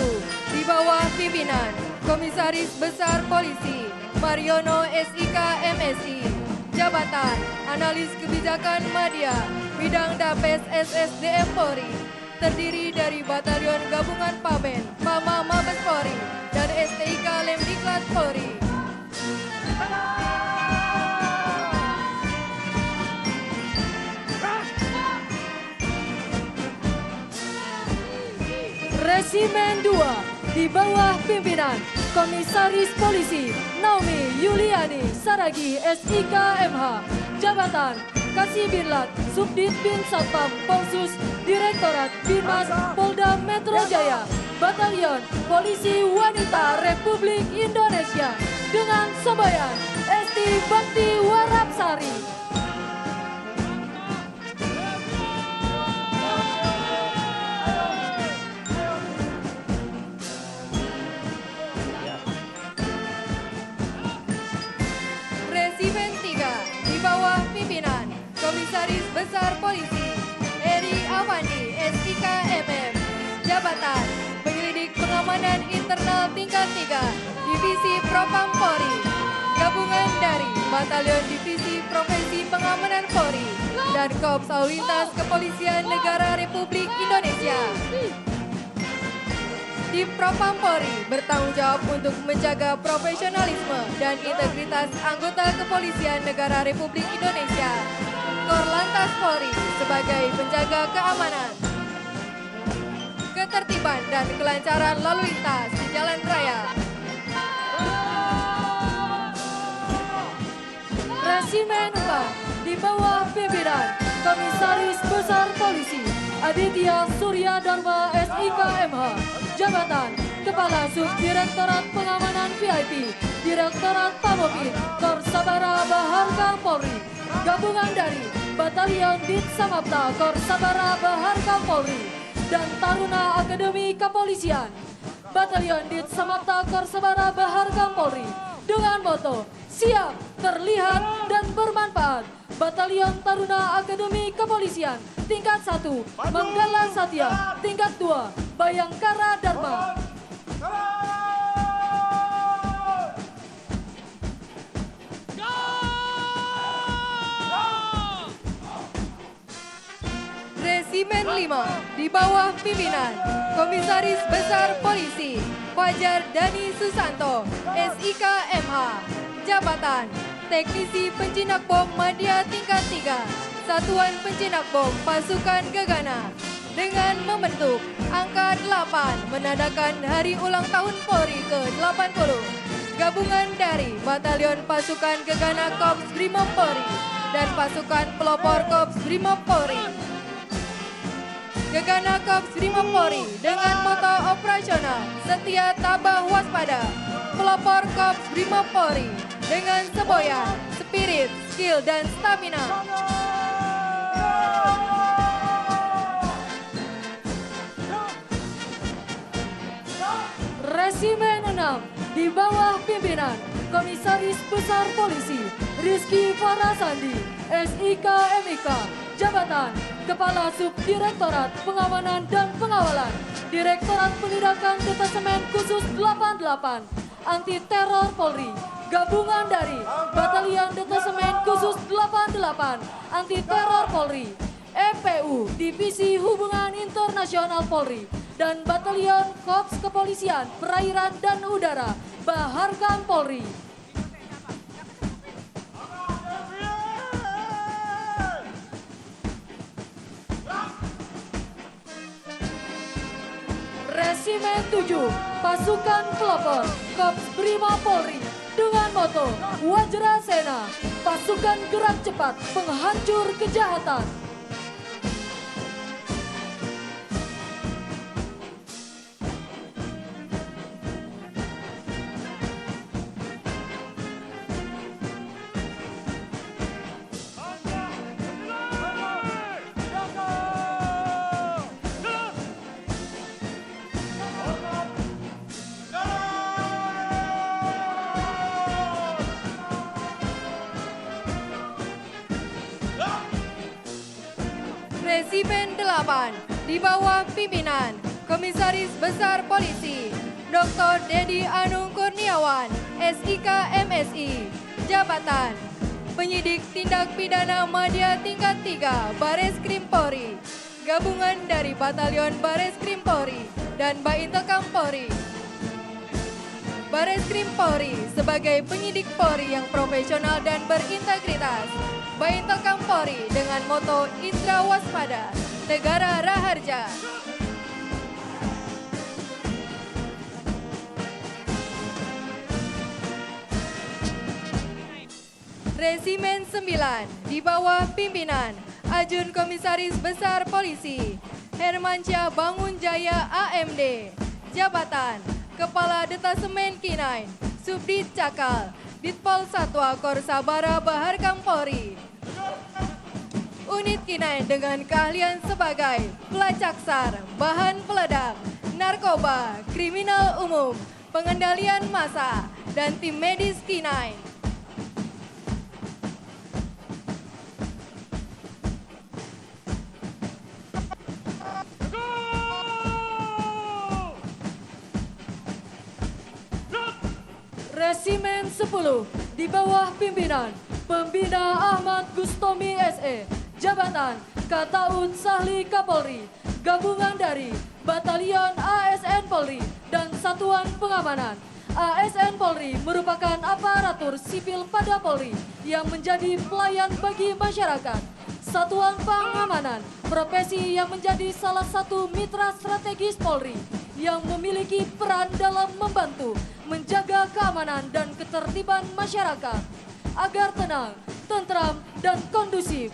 di bawah pimpinan Komisaris Besar Polisi Mariono SIK MSI. Jabatan Analis Kebijakan Media, Bidang Dapes SSDM Polri. Terdiri dari Batalion Gabungan Paben, Pama Mabes Polri, dan STIK Lemdiklat Polri.
Resimen 2 di bawah pimpinan Komisaris Polisi Naomi Yuliani Saragi SIK MH. Jabatan Kasibinlat Subdit Bin Satpam Polsus Direktorat Binmas Polda Metro Jaya. Batalion Polisi Wanita Republik Indonesia dengan semboyan Esti Bakti Warapsari.
Resimen 3 di bawah pimpinan Komisaris Besar Polisi Eri Avandi SIK MM. Jabatan Penyelidik Pengamanan Internal Tingkat 3 Divisi Propam Polri. Gabungan dari Batalion Divisi Profesi Pengamanan Polri dan Korps Lalu Lintas Kepolisian Negara Republik Indonesia. Tim Propam Polri bertanggung jawab untuk menjaga profesionalisme dan integritas anggota Kepolisian Negara Republik Indonesia. Korlantas Polri sebagai penjaga keamanan, ketertiban dan kelancaran lalu lintas di jalan raya.
Resimen 4 di bawah pimpinan Komisaris Besar Polisi
Aditya Surya Dharma SIKMH, jabatan Kepala Subdirektorat Pengamanan VIP, Direktorat Pamopin, Korps Sabara Baharkam Polri, gabungan dari Batalion Dit Samapta Korps Sabara Baharkam Polri, dan Taruna Akademi Kepolisian, Batalion Dit Samapta Korps Sabara Baharkam Polri, dengan moto siap, terlihat, dan bermanfaat. Batalion Taruna Akademi Kepolisian, tingkat 1, Manggala Satya, tingkat 2, Bayangkara Dharma. Resimen 5 di bawah pimpinan Komisaris Besar Polisi Fajar Dani Susanto, SIKMH, jabatan Teknisi Penjinak Bom Madya tingkat 3, Satuan Penjinak Bom Pasukan Gegana, dengan membentuk angka 8 menandakan Hari Ulang Tahun Polri ke-80, gabungan dari Batalion Pasukan Gegana Korps Brimob Polri dan Pasukan Pelopor Korps Brimob Polri. Gegana Korps Brimob Polri dengan moto operasional setia, tabah, waspada. Pelopor Korps Brimob Polri dengan semboyan, spirit, skill, dan stamina. Resimen 6 di bawah pimpinan Komisaris Besar Polisi Rizky Farasandi, SIKMIK, jabatan Kepala Subdirektorat Pengamanan dan Pengawalan, Direktorat Penindakan Detasemen Khusus 88, Anti Teror Polri, gabungan dari Batalion Detasemen Khusus 88, Anti Teror Polri, FPU, Divisi Hubungan Internasional Polri, dan Batalion Korps Kepolisian Perairan dan Udara, Baharkam Polri. Resimen 7, Pasukan Pelopor Korps Brimob Polri, dengan moto Wajrasena, pasukan gerak cepat penghancur kejahatan. Resimen 8 di bawah pimpinan Komisaris Besar Polisi Dr. Dedi Anung Kurniawan, SIKMSI, jabatan Penyidik Tindak Pidana Madya tingkat 3 Bareskrim Polri, gabungan dari Batalion Bareskrim Polri dan Baintelkam Polri. Bareskrim Polri sebagai penyidik Polri yang profesional dan berintegritas. Baintelkam Polri dengan moto Indra Waspada, Negara Raharja. Resimen 9 di bawah pimpinan Ajun Komisaris Besar Polisi Hermansyah Bangun Jaya AMD, jabatan Kepala Detasemen K9 Subdit Cakal, Ditpol Satwa Korps Sabara Baharkam Polri. Unit K9 dengan keahlian sebagai pelacak SAR, bahan peledak, narkoba, kriminal umum, pengendalian massa, dan tim medis K9. Resimen 10 di bawah pimpinan Pembina Ahmad Gustomi SE, jabatan Kataun Sahli Kapolri, gabungan dari Batalion ASN Polri dan Satuan Pengamanan. ASN Polri merupakan aparatur sipil pada Polri yang menjadi pelayan bagi masyarakat. Satuan Pengamanan, profesi yang menjadi salah satu mitra strategis Polri yang memiliki peran dalam membantu menjaga keamanan dan ketertiban masyarakat agar tenang, tentram, dan kondusif.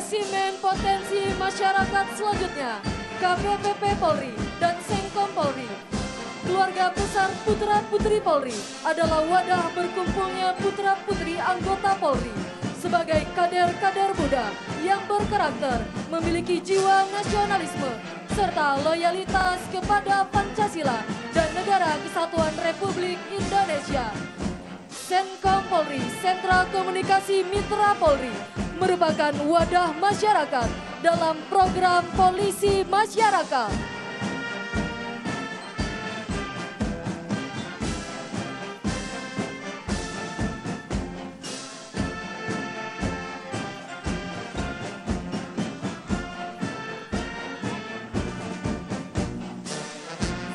Spesimen potensi masyarakat selanjutnya, KPPP Polri dan Sengkom Polri. Keluarga besar putra-putri Polri adalah wadah berkumpulnya putra-putri anggota Polri sebagai kader-kader muda yang berkarakter, memiliki jiwa nasionalisme, serta loyalitas kepada Pancasila dan Negara Kesatuan Republik Indonesia. Senkom Polri, Sentra Komunikasi Mitra Polri, merupakan wadah masyarakat dalam program Polisi Masyarakat.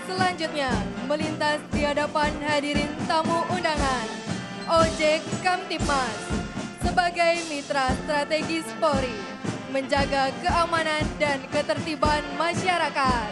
Selanjutnya, melintas di hadapan hadirin tamu undangan, Ojek Kamtibmas sebagai mitra strategis Polri, menjaga keamanan dan ketertiban masyarakat.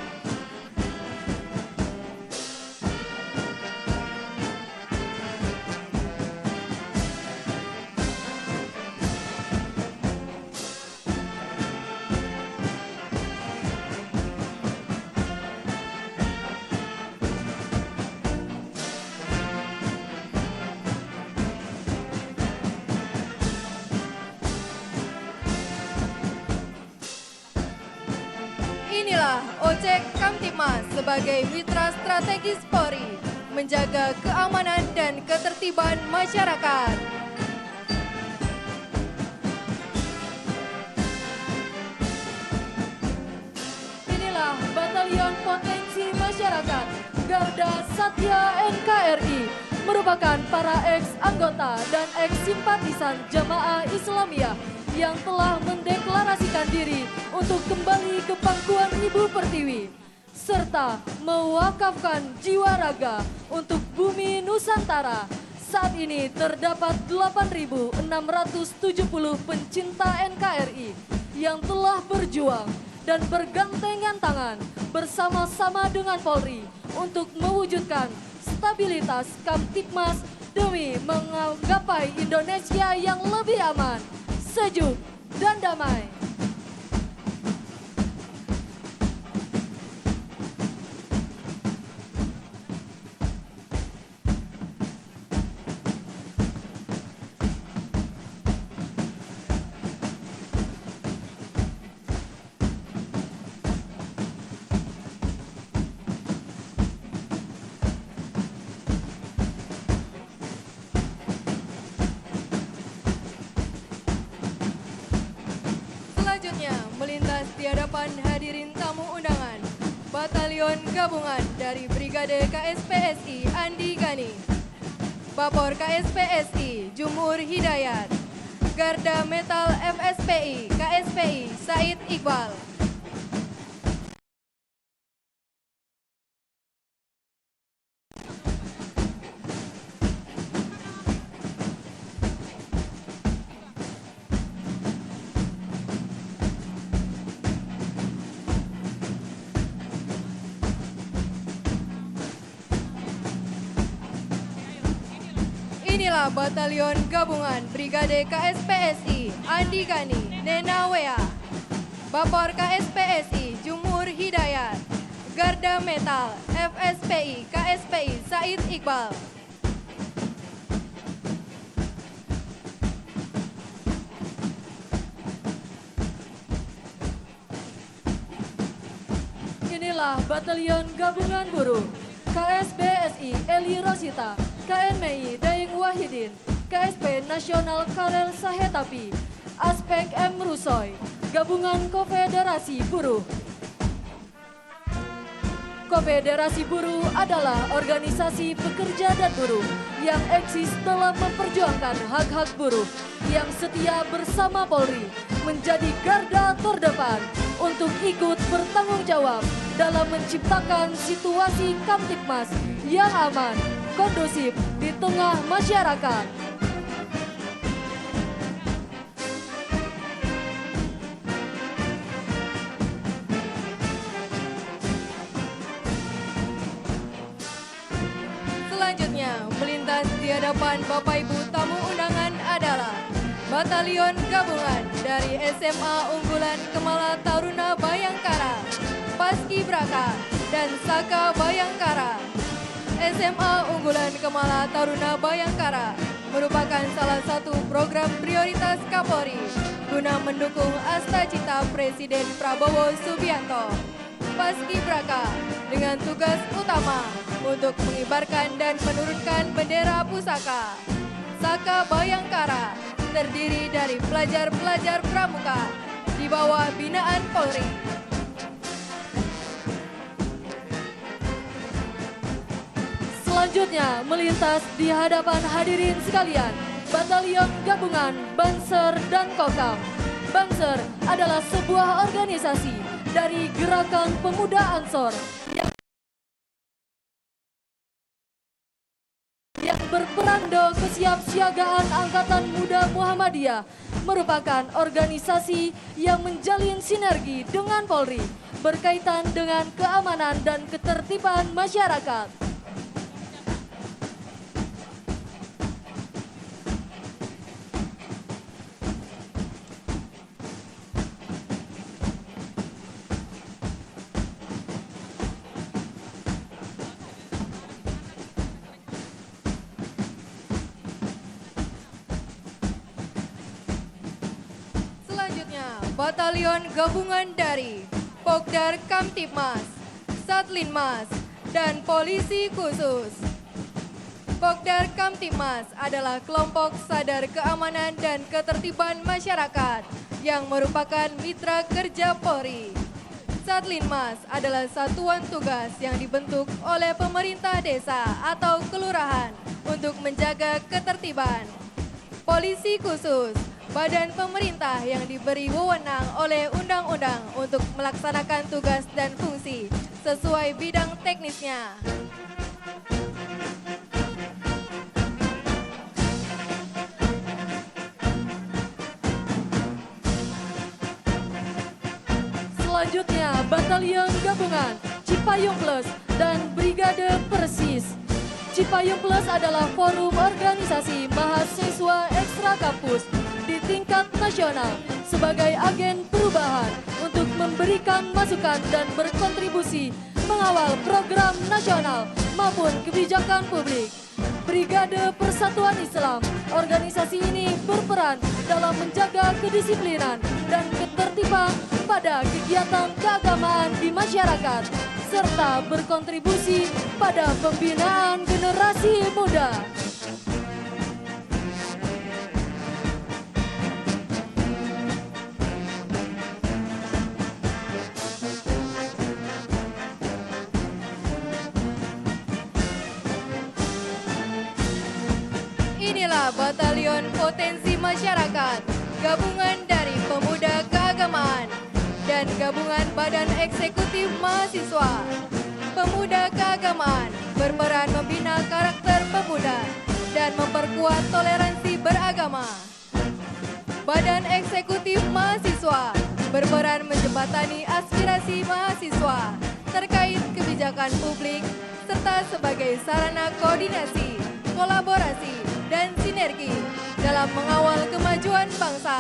Inilah Ojek Kamtibmas sebagai mitra strategis Polri, menjaga keamanan dan ketertiban masyarakat. Inilah Batalion Potensi Masyarakat Garda Satya NKRI, merupakan para ex-anggota dan ex-simpatisan Jamaah Islamiyah yang telah mendeklarasikan diri untuk kembali ke pangkuan Ibu Pertiwi, serta mewakafkan jiwa raga untuk bumi Nusantara. Saat ini terdapat 8.670 pencinta NKRI yang telah berjuang dan bergandengan tangan bersama-sama dengan Polri untuk mewujudkan stabilitas Kamtibmas demi menggapai Indonesia yang lebih aman, sejuk, dan damai. Selanjutnya, melintas di hadapan hadirin tamu undangan, Batalion Gabungan dari Brigade KSPSI Andi Gani, Bapor KSPSI Jumur Hidayat, Garda Metal FSPI KSPI Said Iqbal. Inilah Batalion Gabungan Brigade KSPSI Andi Gani Nena Wea, Bapor KSPSI Jumur Hidayat, Garda Metal FSPI KSPI Said Iqbal. Inilah Batalion Gabungan Buruh KSBSI Eli Rosita, KNMI Daeng Wahidin, KSP Nasional Karel Sahetapi, Aspek M. Rusoy, Gabungan Konfederasi Buruh. Konfederasi Buruh adalah organisasi pekerja dan buruh yang eksis dalam memperjuangkan hak-hak buruh yang setia bersama Polri menjadi garda terdepan untuk ikut bertanggung jawab dalam menciptakan situasi Kamtibmas yang aman, kondusif di tengah masyarakat. Selanjutnya, melintas di hadapan Bapak Ibu tamu undangan adalah Batalion Gabungan dari SMA Unggulan Kemala Taruna Bayangkara, Paskibraka, dan Saka Bayangkara. SMA Unggulan Kemala Taruna Bayangkara merupakan salah satu program prioritas Kapolri guna mendukung asta cita Presiden Prabowo Subianto. Paskibraka dengan tugas utama untuk mengibarkan dan menurunkan bendera pusaka. Saka Bayangkara terdiri dari pelajar-pelajar pramuka di bawah binaan Polri. Selanjutnya melintas di hadapan hadirin sekalian, Batalion Gabungan Banser dan Kokam. Banser adalah sebuah organisasi dari Gerakan Pemuda Ansor yang berperanda kesiapsiagaan Angkatan Muda Muhammadiyah, merupakan organisasi yang menjalin sinergi dengan Polri berkaitan dengan keamanan dan ketertiban masyarakat. Batalion Gabungan dari Pokdar Kamtipmas, Satlinmas, dan Polisi Khusus. Pokdar Kamtipmas adalah kelompok sadar keamanan dan ketertiban masyarakat yang merupakan mitra kerja Polri. Satlinmas adalah satuan tugas yang dibentuk oleh pemerintah desa atau kelurahan untuk menjaga ketertiban. Polisi Khusus, badan pemerintah yang diberi wewenang oleh undang-undang untuk melaksanakan tugas dan fungsi sesuai bidang teknisnya. Selanjutnya, Batalion Gabungan Cipayung Plus dan Brigade Persis. Cipayung Plus adalah forum organisasi mahasiswa ekstra kampus di tingkat nasional sebagai agen perubahan untuk memberikan masukan dan berkontribusi mengawal program nasional maupun kebijakan publik. Brigade Persatuan Islam, organisasi ini berperan dalam menjaga kedisiplinan dan ketertiban pada kegiatan keagamaan di masyarakat, serta berkontribusi pada pembinaan generasi muda. Inilah Batalion Potensi Masyarakat, gabungan dari pemuda keagamaan dan gabungan Badan Eksekutif Mahasiswa. Pemuda keagamaan berperan membina karakter pemuda dan memperkuat toleransi beragama. Badan Eksekutif Mahasiswa berperan menjembatani aspirasi mahasiswa terkait kebijakan publik serta sebagai sarana koordinasi, kolaborasi, dan sinergi dalam mengawal kemajuan bangsa.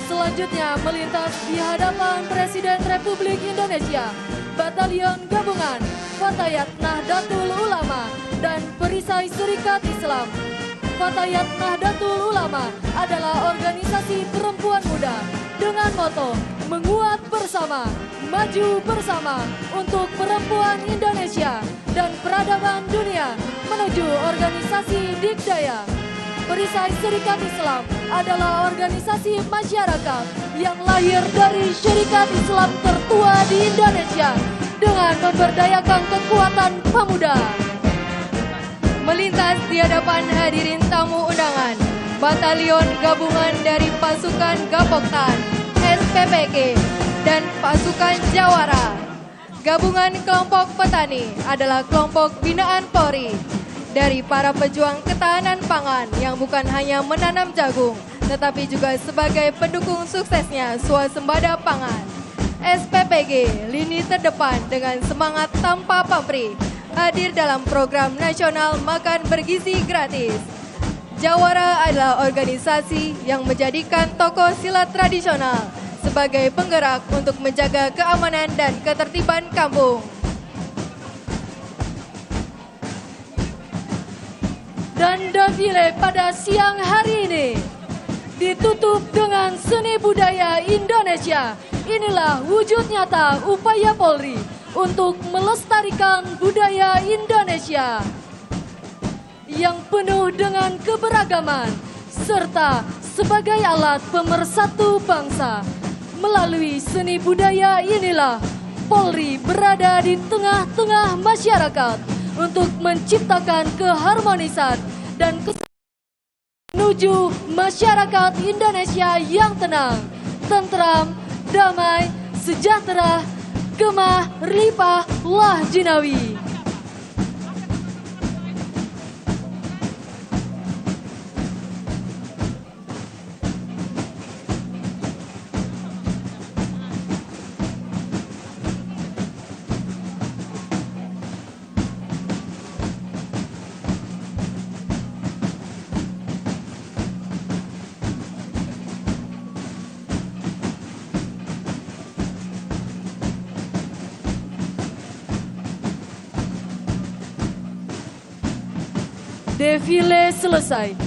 Selanjutnya melintas di hadapan Presiden Republik Indonesia, Batalion Gabungan Fatayat Nahdlatul Ulama dan Perisai Serikat Islam. Fatayat Nahdlatul Ulama adalah organisasi perempuan muda dengan moto menguat bersama, maju bersama untuk perempuan Indonesia dan peradaban dunia menuju organisasi Dikdaya. Perisai Serikat Islam adalah organisasi masyarakat yang lahir dari Syarikat Islam tertua di Indonesia dengan memberdayakan kekuatan pemuda. Melintas di hadapan hadirin tamu undangan, Batalion Gabungan dari Pasukan Gapoktan, SPPG, dan Pasukan Jawara. Gabungan Kelompok Petani adalah kelompok binaan Polri dari para pejuang ketahanan pangan yang bukan hanya menanam jagung, tetapi juga sebagai pendukung suksesnya swasembada pangan. SPPG, lini terdepan dengan semangat tanpa pamrih,
hadir dalam program nasional Makan Bergizi Gratis. Jawara adalah organisasi yang menjadikan tokoh silat tradisional sebagai penggerak untuk menjaga keamanan dan ketertiban kampung.
Dan defile pada siang hari ini ditutup dengan seni budaya Indonesia. Inilah wujud nyata upaya Polri untuk melestarikan budaya Indonesia yang penuh dengan keberagaman serta sebagai alat pemersatu bangsa. Melalui seni budaya inilah Polri berada di tengah-tengah masyarakat untuk menciptakan keharmonisan dan menuju masyarakat Indonesia yang tenang, tentram, damai, sejahtera, gemah, limpah, lah jinawi. Defile selesai.